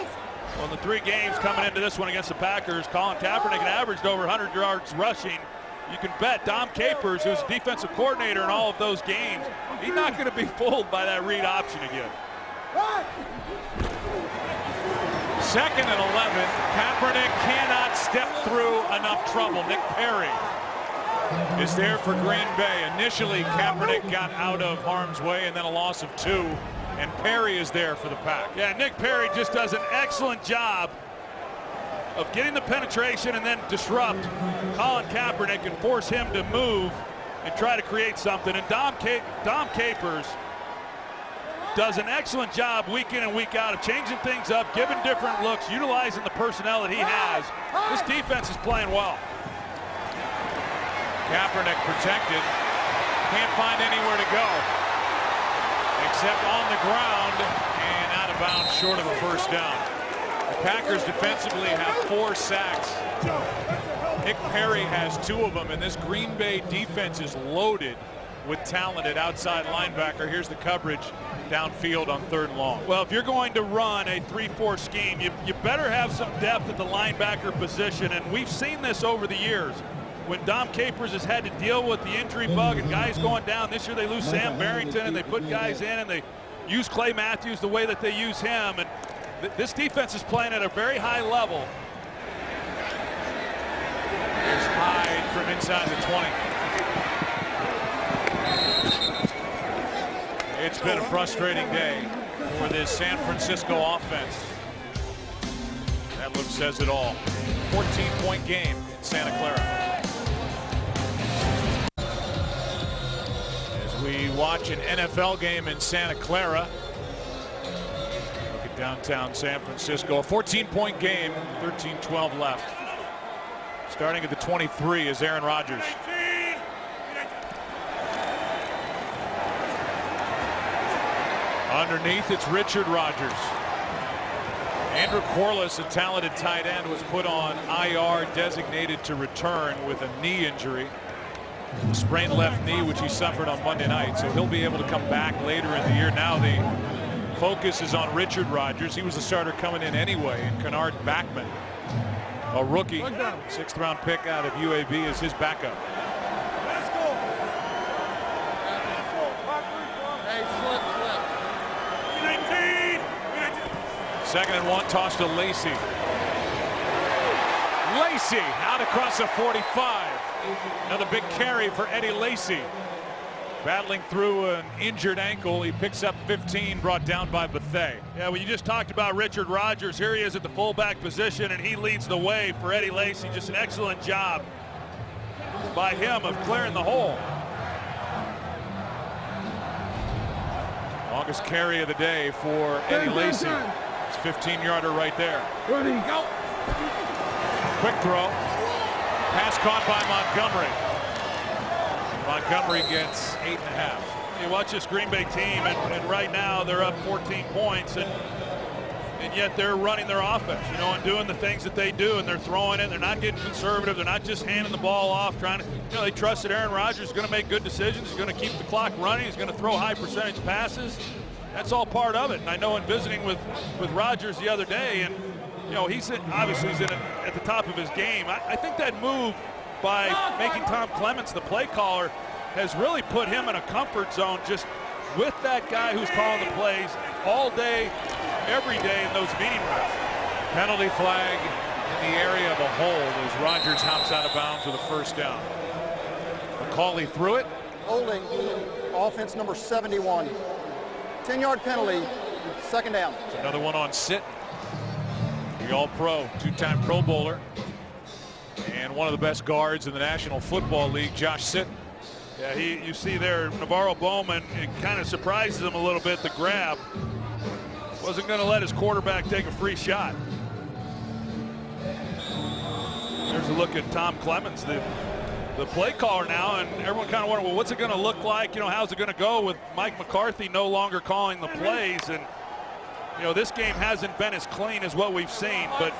Well, in the 3 games coming into this one against the Packers, Colin Kaepernick had averaged over 100 yards rushing. You can bet Dom Capers, who's defensive coordinator in all of those games, he's not going to be fooled by that read option again.
2nd and 11. Kaepernick cannot step through enough trouble. Nick Perry is there for Green Bay. Initially, Kaepernick got out of harm's way, and then a loss of 2. And Perry is there for the Pack.
Yeah, Nick Perry just does an excellent job of getting the penetration and then disrupt Colin Kaepernick and force him to move and try to create something. And Dom Capers does an excellent job week in and week out of changing things up, giving different looks, utilizing the personnel that he has. This defense is playing well.
Kaepernick protected. Can't find anywhere to go except on the ground and out of bounds short of a first down. The Packers defensively have 4 sacks. Nick Perry has 2 of them, and this Green Bay defense is loaded with talented outside linebacker. Here's the coverage downfield on 3rd and long.
Well, if you're going to run a 3-4 scheme, you better have some depth at the linebacker position, and we've seen this over the years. When Dom Capers has had to deal with the injury bug and guys going down, this year they lose Sam Barrington and they put guys in and they use Clay Matthews the way that they use him. And this defense is playing at a very high level.
Here's Hyde from inside the 20. It's been a frustrating day for this San Francisco offense. That look says it all. 14-point game in Santa Clara. As we We watch an NFL game in Santa Clara. Look at downtown San Francisco. A 14-point game, 13-12 left. Starting at the 23 is Aaron Rodgers. Underneath, it's Richard Rodgers. Andrew Corliss, a talented tight end, was put on IR, designated to return with a knee injury. A sprained left knee, which he suffered on Monday night, so he'll be able to come back later in the year. Now the focus is on Richard Rodgers. He was the starter coming in anyway, and Kennard Backman, a rookie, 6th round pick out of UAB, is his backup. Second and 1, toss to Lacey. Lacey out across the 45. Another big carry for Eddie Lacey. Battling through an injured ankle. He picks up 15, brought down by Bethea.
Yeah, well, you just talked about Richard Rodgers. Here he is at the fullback position, and he leads the way for Eddie Lacey. Just an excellent job by him of clearing the hole.
Longest carry of the day for Eddie Lacey. It's 15-yarder right there.
Ready, go.
Quick throw. Pass caught by Montgomery. Montgomery gets 8.5.
You watch this Green Bay team, and right now they're up 14 points, and yet they're running their offense, you know, and doing the things that they do, and they're throwing it. They're not getting conservative. They're not just handing the ball off, trying to, you know, they trust that Aaron Rodgers is going to make good decisions. He's going to keep the clock running. He's going to throw high percentage passes. That's all part of it. And I know in visiting with Rodgers the other day, and you know, obviously he's at the top of his game. I think that move by making Tom Clements the play caller has really put him in a comfort zone, just with that guy who's calling the plays all day, every day in those meeting rooms.
Penalty flag in the area of a hold as Rodgers hops out of bounds with a first down. McCauley threw it.
Holding, offense number 71. 10-yard penalty, second down.
Another one on Sit. The All-Pro, 2-time Pro Bowler, and one of the best guards in the National Football League, Josh Sit.
Yeah, you see there, Navarro Bowman, it kind of surprises him a little bit, the grab. Wasn't going to let his quarterback take a free shot. There's a look at Tom Clements, the play caller now, and everyone kind of wondering, well, what's it going to look like? You know, how's it going to go with Mike McCarthy no longer calling the plays? And you know, this game hasn't been as clean as what we've seen, but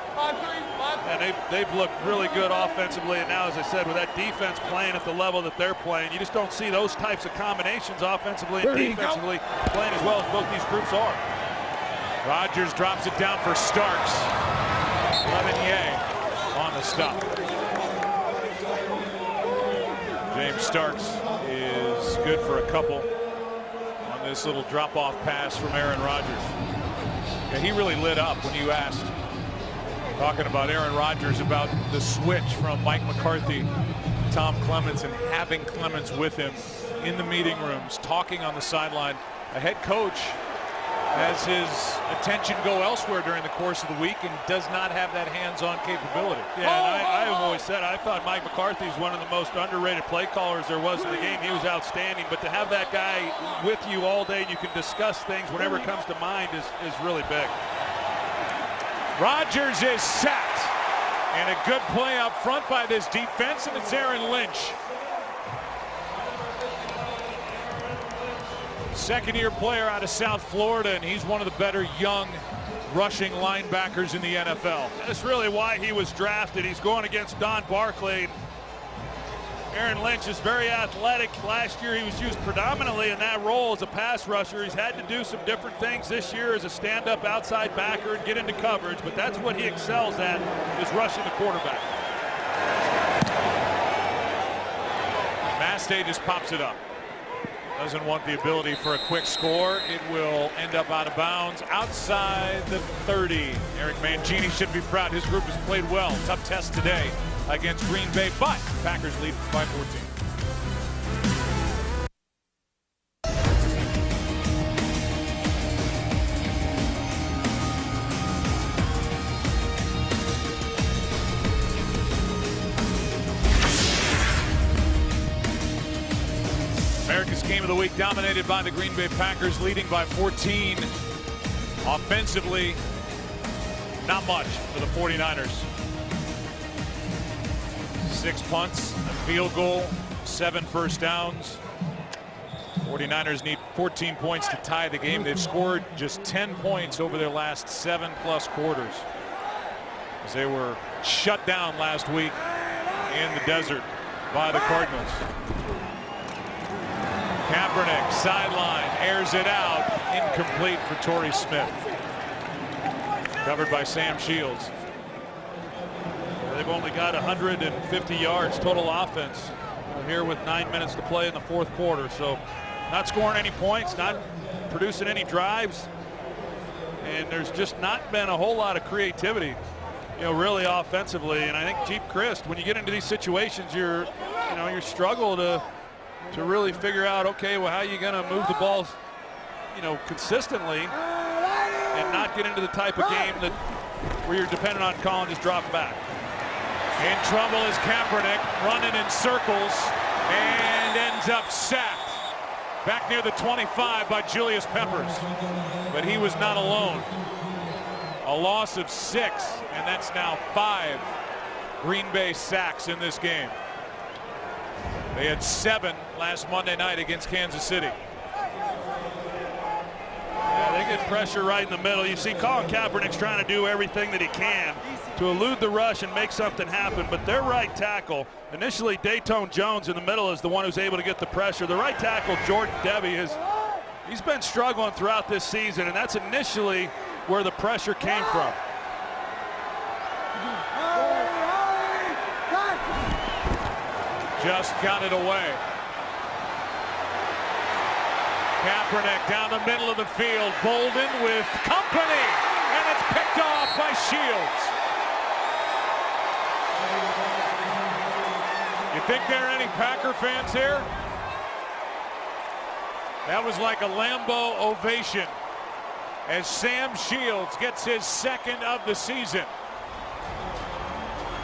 and they've looked really good offensively. And now, as I said, with that defense playing at the level that they're playing, you just don't see those types of combinations offensively and defensively playing as well as both these groups are.
Rodgers drops it down for Starks. Lemonnier on the stop. James Starks is good for a couple on this little drop-off pass from Aaron Rodgers. Yeah, he really lit up when you asked, talking about Aaron Rodgers, about the switch from Mike McCarthy, Tom Clements, and having Clements with him in the meeting rooms, talking on the sideline. A head coach has his attention go elsewhere during the course of the week and does not have that hands-on capability.
Yeah, and I've always said I thought Mike McCarthy is one of the most underrated play callers there was in the game. He was outstanding, but to have that guy with you all day and you can discuss things whenever it comes to mind is really big.
Rodgers is sacked, and a good play up front by this defense, and it's Aaron Lynch. Second-year player out of South Florida, and he's one of the better young rushing linebackers in the NFL.
That's really why he was drafted. He's going against Don Barkley. Aaron Lynch is very athletic. Last year he was used predominantly in that role as a pass rusher. He's had to do some different things this year as a stand-up outside backer and get into coverage, but that's what he excels at, is rushing the quarterback.
Mastay just pops it up. Doesn't want the ability for a quick score. It will end up out of bounds outside the 30. Eric Mangini should be proud. His group has played well. Tough test today against Green Bay, but Packers lead by 14. game of the week dominated by the Green Bay Packers, leading by 14. Offensively, not much for the 49ers. 6 punts, a field goal, 7 first downs. 49ers need 14 points to tie the game. They've scored just 10 points over their last 7+ quarters, as they were shut down last week in the desert by the Cardinals. Kaepernick, sideline, airs it out, incomplete for Torrey Smith. Covered by Sam Shields.
They've only got 150 yards total offense here with 9 minutes to play in the fourth quarter. So not scoring any points, not producing any drives, and there's just not been a whole lot of creativity, really offensively. And I think Jeep Christ, when you get into these situations, you struggle to really figure out, okay, well, how are you going to move the balls, consistently and not get into the type of game where you're dependent on Colin just drop back.
In trouble is Kaepernick, running in circles and ends up sacked back near the 25 by Julius Peppers. But he was not alone. A loss of 6, and that's now 5 Green Bay sacks in this game. They had 7 last Monday night against Kansas City.
Yeah, they get pressure right in the middle. You see Colin Kaepernick's trying to do everything that he can to elude the rush and make something happen, but their right tackle, initially Dayton Jones in the middle, is the one who's able to get the pressure. The right tackle, Jordan Devey, he's been struggling throughout this season, and that's initially where the pressure came from.
Just got it away. Kaepernick down the middle of the field. Bolden with company, and it's picked off by Shields. You think there are any Packer fans here? That was like a Lambeau ovation as Sam Shields gets his 2nd of the season.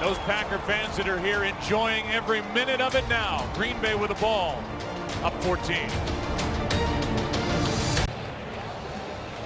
Those Packer fans that are here enjoying every minute of it now. Green Bay with the ball, up 14.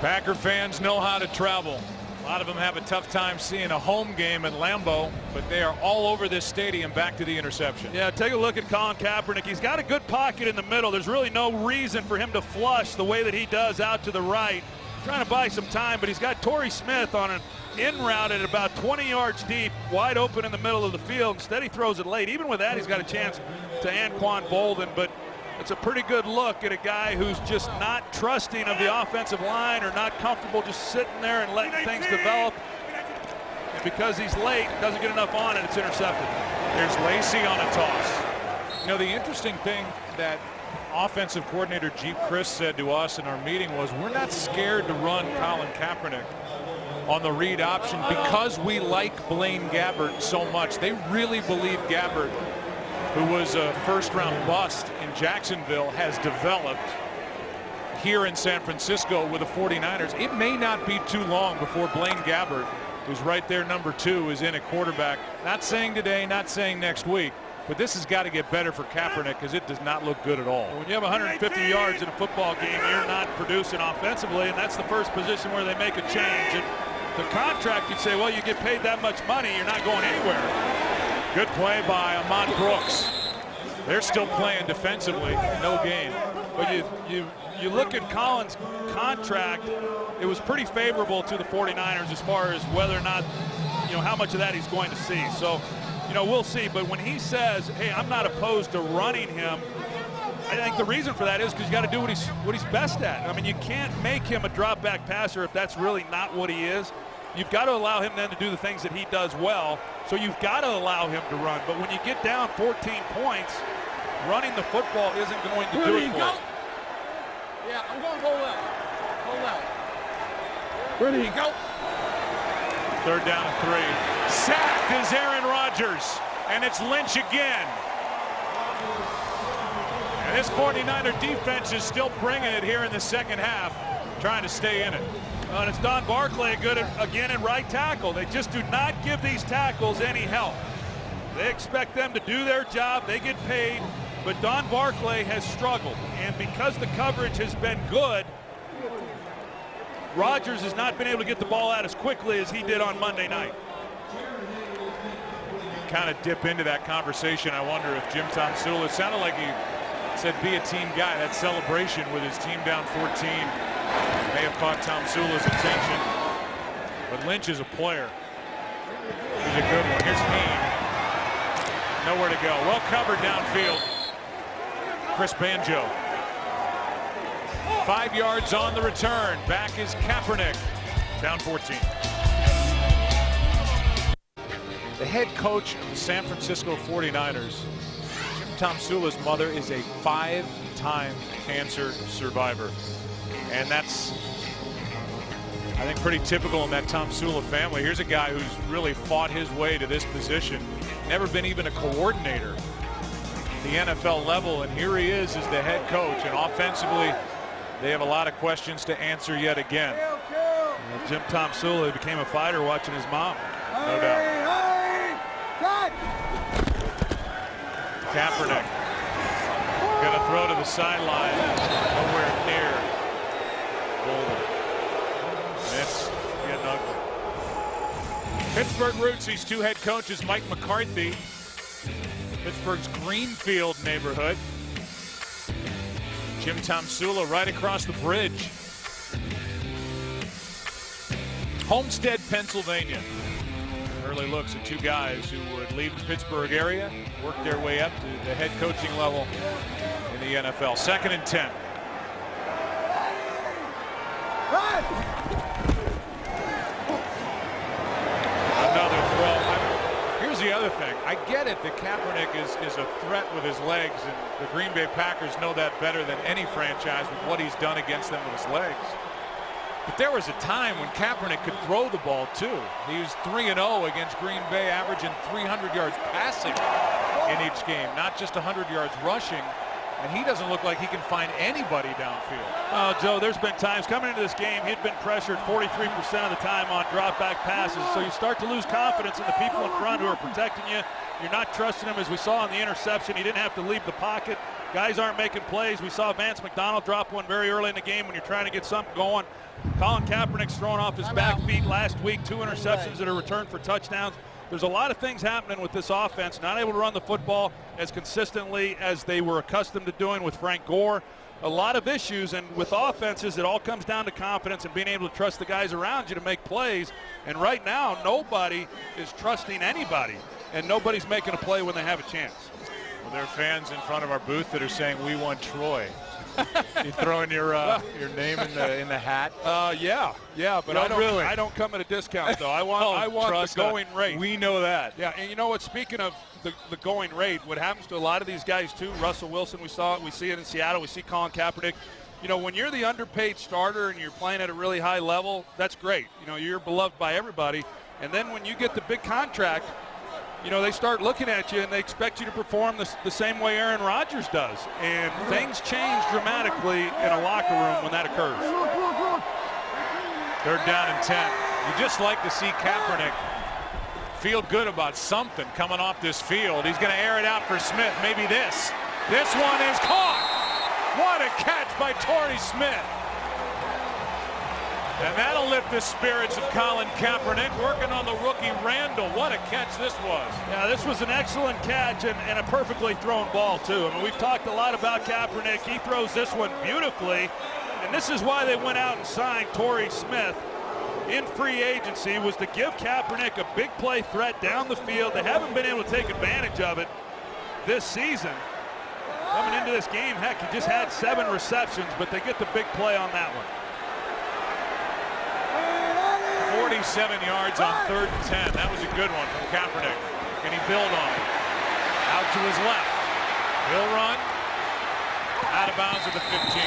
Packer fans know how to travel. A lot of them have a tough time seeing a home game at Lambeau, but they are all over this stadium back to the interception.
Yeah, take a look at Colin Kaepernick. He's got a good pocket in the middle. There's really no reason for him to flush the way that he does out to the right. Trying to buy some time, but he's got Torrey Smith on an in route at about 20 yards deep, wide open in the middle of the field. Instead, he throws it late. Even with that, he's got a chance to Anquan Bolden, but it's a pretty good look at a guy who's just not trusting of the offensive line or not comfortable just sitting there and letting things develop. And because he's late, doesn't get enough on it, it's intercepted.
There's Lacey on a toss. The interesting thing that offensive coordinator Jeep Christ said to us in our meeting was, we're not scared to run Colin Kaepernick on the read option because we like Blaine Gabbert so much. They really believe Gabbert, who was a first-round bust in Jacksonville, has developed here in San Francisco with the 49ers. It may not be too long before Blaine Gabbert, who's right there, number 2, is in at quarterback. Not saying today, not saying next week, but this has got to get better for Kaepernick because it does not look good at all.
When you have 150 yards in a football game, you're not producing offensively, and that's the first position where they make a change. And the contract, you'd say, well, you get paid that much money, you're not going anywhere.
Good play by Ahmad Brooks. They're still playing defensively, no gain.
But you look at Colin's contract, it was pretty favorable to the 49ers as far as whether or not, how much of that he's going to see. So, we'll see. But when he says, hey, I'm not opposed to running him, I think the reason for that is because you got to do what he's best at. I mean, you can't make him a drop back passer if that's really not what he is. You've got to allow him then to do the things that he does well. So you've got to allow him to run. But when you get down 14 points, running the football isn't going to do it for you.
Yeah, I'm going to go left. Go left. Where did he go?
3rd down and 3. Sacked is Aaron Rodgers, and it's Lynch again. And this 49er defense is still bringing it here in the second half, trying to stay in it.
And it's Don Barclay good again at right tackle. They just do not give these tackles any help. They expect them to do their job. They get paid. but Don Barclay has struggled. And because the coverage has been good, Rodgers has not been able to get the ball out as quickly as he did on Monday night.
Kind of dip into that conversation. I wonder if Jim Tomsula, it sounded like he said be a team guy. That celebration with his team down 14 may have caught Tomsula's attention. But Lynch is a player. He's a good one. Here's Heane. Nowhere to go. Well covered downfield. Chris Banjo. 5 yards on the return. Back is Kaepernick. Down 14. The head coach of the San Francisco 49ers, Jim Tomsula's mother, is a 5-time cancer survivor. And that's, I think, pretty typical in that Tomsula family. Here's a guy who's really fought his way to this position. Never been even a coordinator at the NFL level, and here he is as the head coach. And offensively, they have a lot of questions to answer yet again.
Jim Tomsula became a fighter watching his mom.
No doubt. Kaepernick going to throw to the sideline. Nowhere near Golden. It's getting ugly. Pittsburgh roots these two head coaches, Mike McCarthy, Pittsburgh's Greenfield neighborhood. Jim Tomsula right across the bridge. Homestead, Pennsylvania. Early looks at two guys who would leave the Pittsburgh area, work their way up to the head coaching level in the NFL. 2nd and 10. Another throw. Here's the other thing. I get it that Kaepernick is a threat with his legs, and the Green Bay Packers know that better than any franchise with what he's done against them with his legs. But there was a time when Kaepernick could throw the ball too. He was 3-0 against Green Bay, averaging 300 yards passing in each game, not just 100 yards rushing. And he doesn't look like he can find anybody downfield.
Joe, there's been times coming into this game, he'd been pressured 43% of the time on drop back passes. So you start to lose confidence in the people in front who are protecting you. You're not trusting him, as we saw in the interception. He didn't have to leave the pocket. Guys aren't making plays. We saw Vance McDonald drop one very early in the game when you're trying to get something going. Colin Kaepernick's thrown off his back feet last week, 2 interceptions that are returned for touchdowns. There's a lot of things happening with this offense, not able to run the football as consistently as they were accustomed to doing with Frank Gore. A lot of issues, and with offenses, it all comes down to confidence and being able to trust the guys around you to make plays. And right now, nobody is trusting anybody, and nobody's making a play when they have a chance.
Well, there are fans in front of our booth that are saying, "We want Troy." You throwing your name in the hat?
Yeah, but I don't come at a discount though. I want the going rate.
We know that.
Yeah, and you know what? Speaking of the going rate, what happens to a lot of these guys too? Russell Wilson, we see it in Seattle. We see Colin Kaepernick. You know, when you're the underpaid starter and you're playing at a really high level, that's great. You know, you're beloved by everybody. And then when you get the big contract, you know, they start looking at you and they expect you to perform the same way Aaron Rodgers does. And things change dramatically in a locker room when that occurs.
3rd down and 10. You just like to see Kaepernick feel good about something coming off this field. He's going to air it out for Smith. Maybe this. This one is caught. What a catch by Torrey Smith. And that'll lift the spirits of Colin Kaepernick, working on the rookie Randall. What a catch this was.
Yeah, this was an excellent catch and a perfectly thrown ball, too. I mean, we've talked a lot about Kaepernick. He throws this one beautifully. And this is why they went out and signed Torrey Smith in free agency, was to give Kaepernick a big play threat down the field. They haven't been able to take advantage of it this season. Coming into this game, heck, he just had 7 receptions, but they get the big play on that one.
47 yards on 3rd and 10. That was a good one from Kaepernick. Can he build on it? Out to his left. He'll run. Out of bounds at the 15.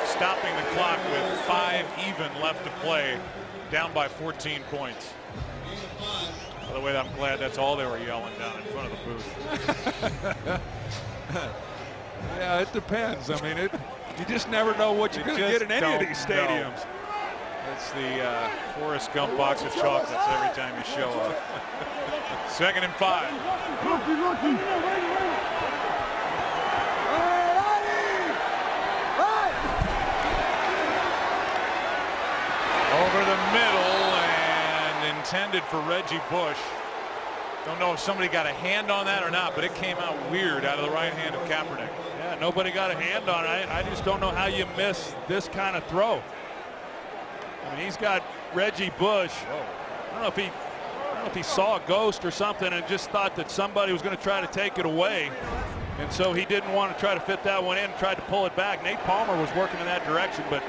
Stopping the clock with 5 even left to play. Down by 14 points. By the way, I'm glad that's all they were yelling down in front of the booth.
Yeah, it depends. I mean, you just never know what you're going to get in any of these stadiums.
It's the Forrest Gump box of chocolates every time you show up. 2nd and 5. intended for Reggie Bush. Don't know if somebody got a hand on that or not, but it came out weird out of the right hand of Kaepernick.
Yeah, nobody got a hand on it. I just don't know how you miss this kind of throw. I mean, he's got Reggie Bush. I don't know if he saw a ghost or something and just thought that somebody was going to try to take it away. And so he didn't want to try to fit that one in, tried to pull it back. Nate Palmer was working in that direction, but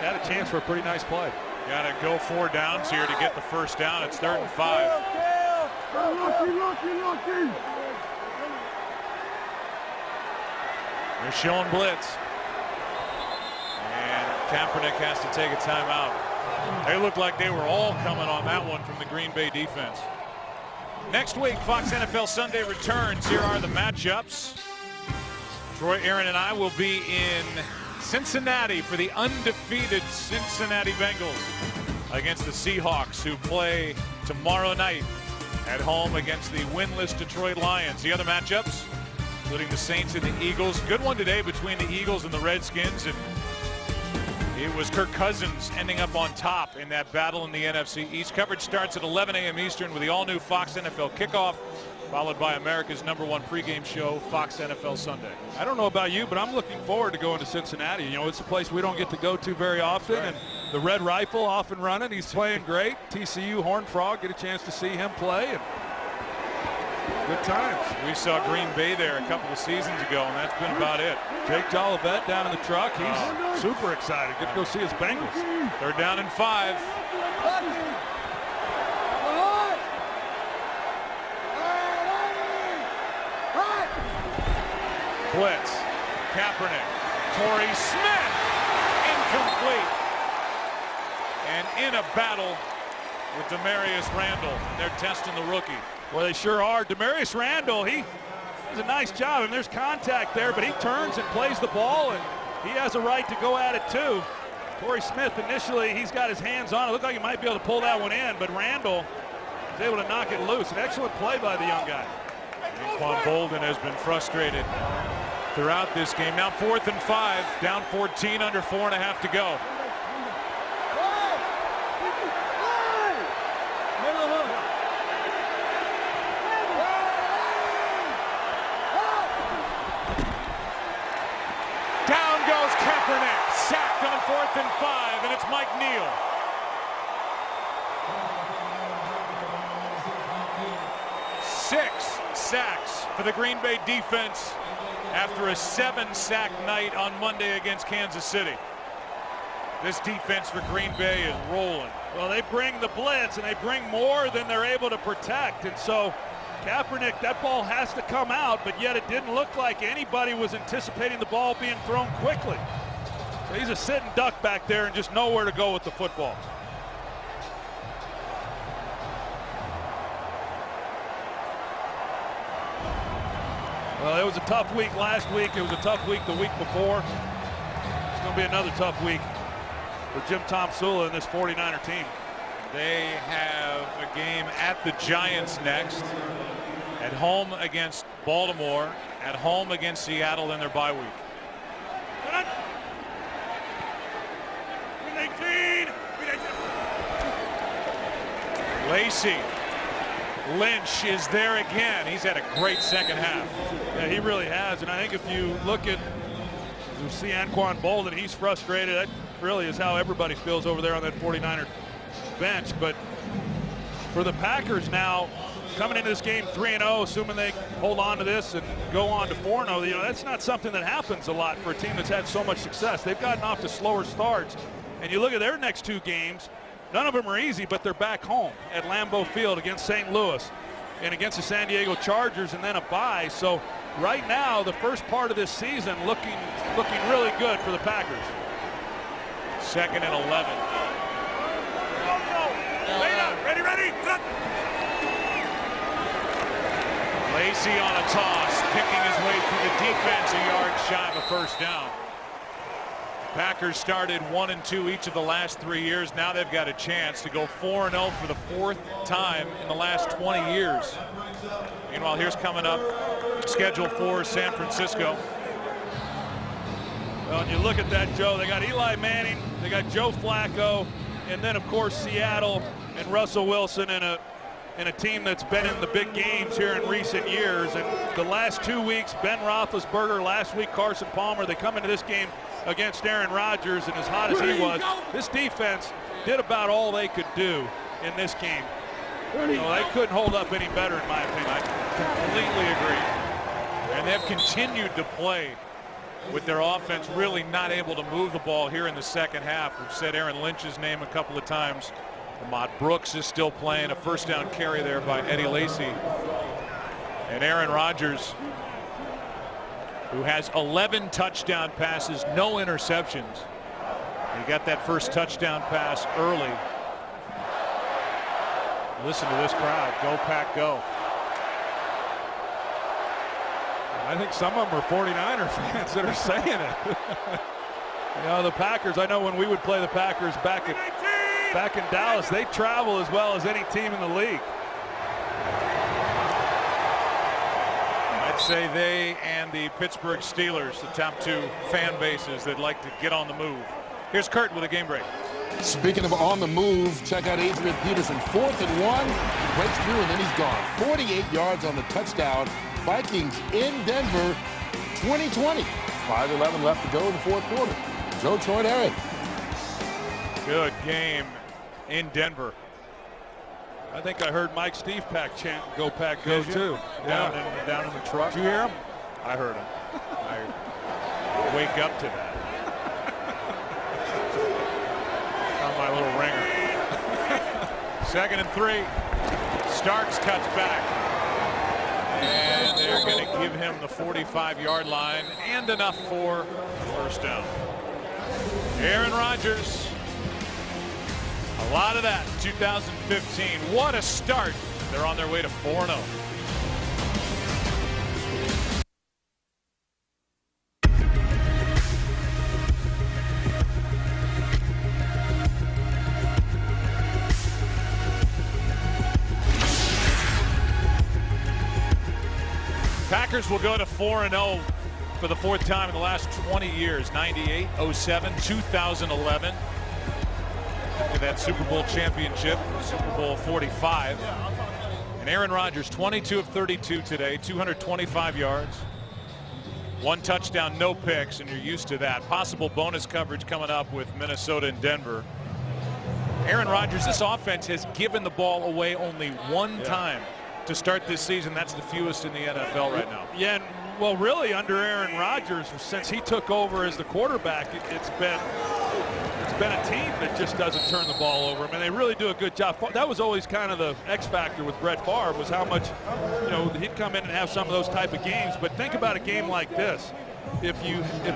had a chance for a pretty nice play.
Got to go 4 downs here to get the first down. It's 3rd and 5. They're showing blitz. And Kaepernick has to take a timeout. They look like they were all coming on that one from the Green Bay defense. Next week, Fox NFL Sunday returns. Here are the matchups. Troy, Aaron, and I will be in Cincinnati for the undefeated Cincinnati Bengals against the Seahawks, who play tomorrow night at home against the winless Detroit Lions. The other matchups, including the Saints and the Eagles. Good one today between the Eagles and the Redskins. And it was Kirk Cousins ending up on top in that battle in the NFC East. Coverage starts at 11 a.m. Eastern with the all-new Fox NFL kickoff, followed by America's #1 pregame show, Fox NFL Sunday.
I don't know about you, but I'm looking forward to going to Cincinnati. You know, it's a place we don't get to go to very often.
Right.
And the Red Rifle off and running. He's playing great. TCU Horned Frog, get a chance to see him play. And good times.
We saw Green Bay there a couple of seasons ago, and that's been about it.
Jake Jolivet down in the truck. He's super excited. Get to go see his Bengals.
3rd down and 5. Blitz. Kaepernick. Torrey Smith. Incomplete. And in a battle with Demarius Randall. They're testing the rookie.
Well, they sure are. Demarius Randall, he does a nice job. I mean, there's contact there, but he turns and plays the ball, and he has a right to go at it too. Torrey Smith, initially, he's got his hands on it. Looked like he might be able to pull that one in, but Randall is able to knock it loose. An excellent play by the young guy.
Anquan Bolden has been frustrated throughout this game. Now 4th and 5, down 14, under 4.5 to go. Down goes Kaepernick, sacked on 4th and 5, and it's Mike Neal. Six sacks for the Green Bay defense after a 7-sack night on Monday against Kansas City. This defense for Green Bay is rolling.
Well, they bring the blitz, and they bring more than they're able to protect. And so Kaepernick, that ball has to come out, but yet it didn't look like anybody was anticipating the ball being thrown quickly. So he's a sitting duck back there and just nowhere to go with the football. Well, it was a tough week last week. It was a tough week the week before. It's going to be another tough week for Jim Tomsula and this 49er team.
They have a game at the Giants next, at home against Baltimore, at home against Seattle in their bye week. Lacey. Lynch is there again. He's had a great second half.
Yeah, he really has. And I think if you look at, you see Anquan Bolden, he's frustrated. That really is how everybody feels over there on that 49er bench. But for the Packers now, coming into this game 3-0, assuming they hold on to this and go on to 4-0, you know, that's not something that happens a lot for a team that's had so much success. They've gotten off to slower starts. And you look at their next 2 games, none of them are easy, but they're back home at Lambeau Field against St. Louis and against the San Diego Chargers, and then a bye. So right now, the first part of this season looking really good for the Packers.
2nd and 11.
Ready.
Lacey on a toss, picking his way through the defense, a yard shy of a first down. Packers started 1-2 each of the last 3 years. Now they've got a chance to go 4-0 for the 4th time in the last 20 years. Meanwhile, here's coming up schedule for San Francisco.
Well, and you look at that, Joe, they got Eli Manning, they got Joe Flacco, and then, of course, Seattle and Russell Wilson in a team that's been in the big games here in recent years. And the last 2 weeks, Ben Roethlisberger, last week Carson Palmer, they come into this game against Aaron Rodgers, and as hot as he was, this defense did about all they could do in this game. They couldn't hold up any better, in my opinion.
I completely agree. And they've continued to play with their offense really not able to move the ball here in the second half. We've said Aaron Lynch's name a couple of times. Ahmad Brooks is still playing, a first down carry there by Eddie Lacy. And Aaron Rodgers, who has 11 touchdown passes, no interceptions. He got that first touchdown pass early. Listen to this crowd. Go Pack go.
I think some of them are 49er fans that are saying it. The Packers, I know when we would play the Packers back in Dallas, they travel as well as any team in the league.
I'd say they and the Pittsburgh Steelers, the top two fan bases that like to get on the move. Here's Kurt with a game break.
Speaking of on the move, check out Adrian Peterson. 4th and 1. He breaks through and then he's gone. 48 yards on the touchdown. Vikings in Denver, 2020. 5:11 left to go in the fourth quarter. Joe Troy-Aaron.
Good game in Denver.
I think I heard Mike Stevepack chant "Go Pack Go" too.
Down in the truck.
Did you hear him?
I heard him. I wake up to that. On my little ringer. 2nd and 3. Starks cuts back. And they're going to give him the 45-yard line and enough for first down. Aaron Rodgers. A lot of that in 2015. What a start. They're on their way to 4-0. Packers will go to 4-0 for the 4th time in the last 20 years. 98, 07, 2011. With that Super Bowl championship, Super Bowl 45. And Aaron Rodgers, 22 of 32 today, 225 yards. 1 touchdown, no picks, and you're used to that. Possible bonus coverage coming up with Minnesota and Denver. Aaron Rodgers, this offense has given the ball away only one time to start this season. That's the fewest in the NFL right now.
Yeah, and well, really under Aaron Rodgers, since he took over as the quarterback, it's been a team that just doesn't turn the ball over. I mean, they really do a good job. That was always kind of the X factor with Brett Favre, was how much, he'd come in and have some of those type of games. But think about a game like this. If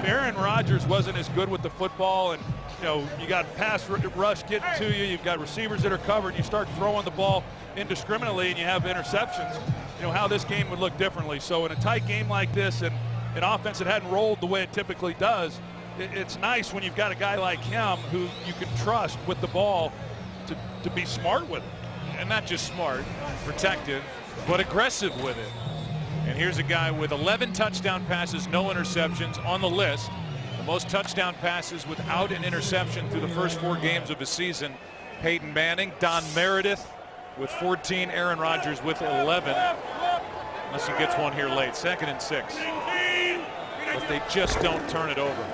Aaron Rodgers wasn't as good with the football, and you got pass rush getting to you, you've got receivers that are covered, you start throwing the ball indiscriminately and you have interceptions, how this game would look differently. So in a tight game like this, and an offense that hadn't rolled the way it typically does, it's nice when you've got a guy like him who you can trust with the ball to be smart with it.
And not just smart, protective, but aggressive with it. And here's a guy with 11 touchdown passes, no interceptions on the list. The most touchdown passes without an interception through the first 4 games of the season. Peyton Manning, Don Meredith with 14, Aaron Rodgers with 11. Unless he gets one here late. 2nd and 6. But they just don't turn it over.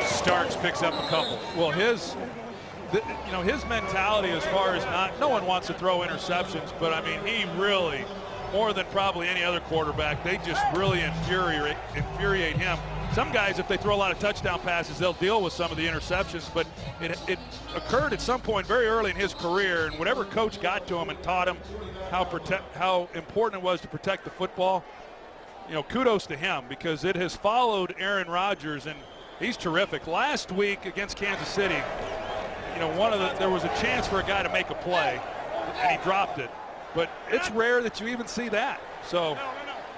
Starks picks up a couple.
Well, his mentality as far as no one wants to throw interceptions, but I mean, he really, more than probably any other quarterback, they just really infuriate him. Some guys, if they throw a lot of touchdown passes, they'll deal with some of the interceptions, but it occurred at some point very early in his career, and whatever coach got to him and taught him how important it was to protect the football, kudos to him, because it has followed Aaron Rodgers, and he's terrific. Last week against Kansas City, there was a chance for a guy to make a play, and he dropped it. But it's rare that you even see that. So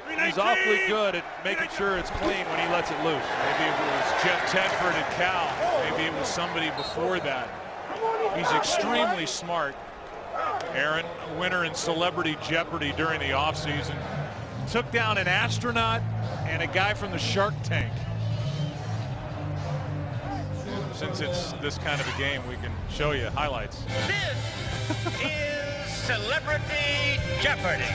he's awfully good at making sure it's clean when he lets it loose.
Maybe it was Jeff Tedford at Cal. Maybe it was somebody before that. He's extremely smart. Aaron, a winner in Celebrity Jeopardy during the offseason, took down an astronaut and a guy from the Shark Tank. since it's this kind of a game, we can show you highlights.
This is Celebrity Jeopardy!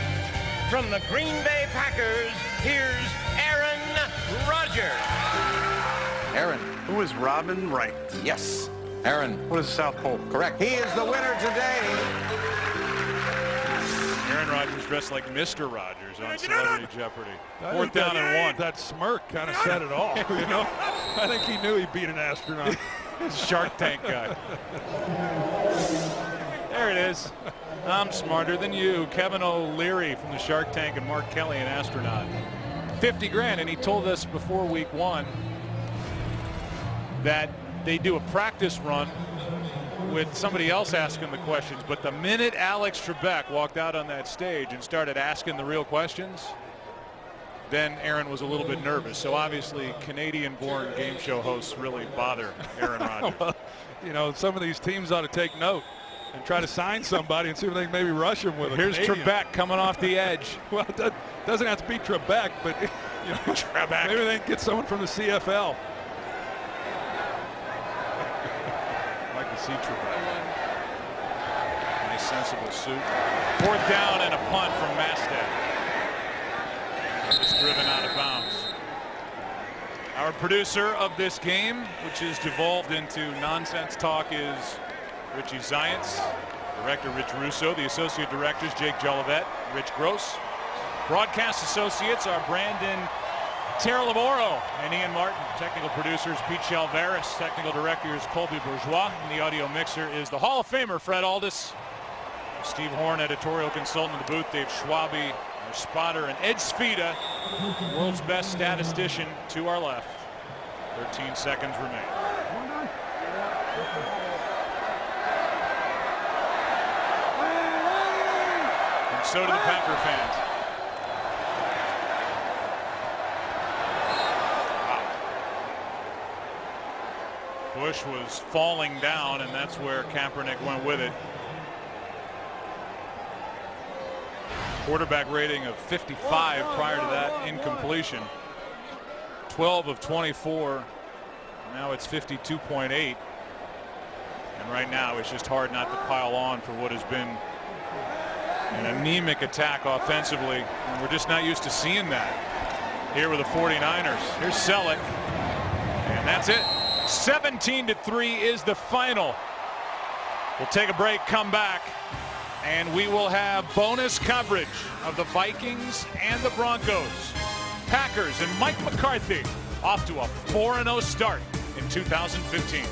From the Green Bay Packers, here's Aaron Rodgers.
Aaron.
Who is Robin Wright?
Yes. Aaron.
What is the South Pole?
Correct. He is the winner today.
Aaron Rodgers dressed like Mr. Rogers on Celebrity Jeopardy. 4th down and 1.
That smirk kind of said it all. You know, I think he knew he beat an astronaut.
Shark Tank guy. There it is. I'm smarter than you. Kevin O'Leary from the Shark Tank and Mark Kelly, an astronaut. 50 grand, and he told us before week 1 that they do a practice run with somebody else asking the questions, but the minute Alex Trebek walked out on that stage and started asking the real questions, then Aaron was a little bit nervous. So obviously Canadian-born game show hosts really bother Aaron Rodgers.
Well, you know, some of these teams ought to take note and try to sign somebody and see if they can maybe rush him with a
Here's
Canadian.
Trebek coming off the edge.
Well, it doesn't have to be Trebek, but you know,
Trebek.
maybe they can get someone from the CFL.
I'd like to see Trebek. Nice sensible suit. 4th down and a punt from Mastad. Just driven out of bounds. Our producer of this game, which has devolved into nonsense talk, is Richie Zients. Director Rich Russo. The associate directors Jake Jolivet, Rich Gross. Broadcast associates are Brandon Terramoro and Ian Martin. Technical producers Pete Chalveris. Technical director is Colby Bourgeois. And the audio mixer is the Hall of Famer Fred Aldis. Steve Horn, editorial consultant in the booth. Dave Schwabe, our spotter, and Ed Sfida, world's best statistician, to our left. 13 seconds remain. And so do the Packer fans. Bush was falling down, and that's where Kaepernick went with it. Quarterback rating of 55 prior to that incompletion. 12 of 24. Now it's 52.8. And right now it's just hard not to pile on for what has been an anemic attack offensively. And we're just not used to seeing that here with the 49ers. Here's Selleck. And that's it. 17-3 is the final. We'll take a break, come back, and we will have bonus coverage of the Vikings and the Broncos. Packers and Mike McCarthy off to a 4-0 start in 2015.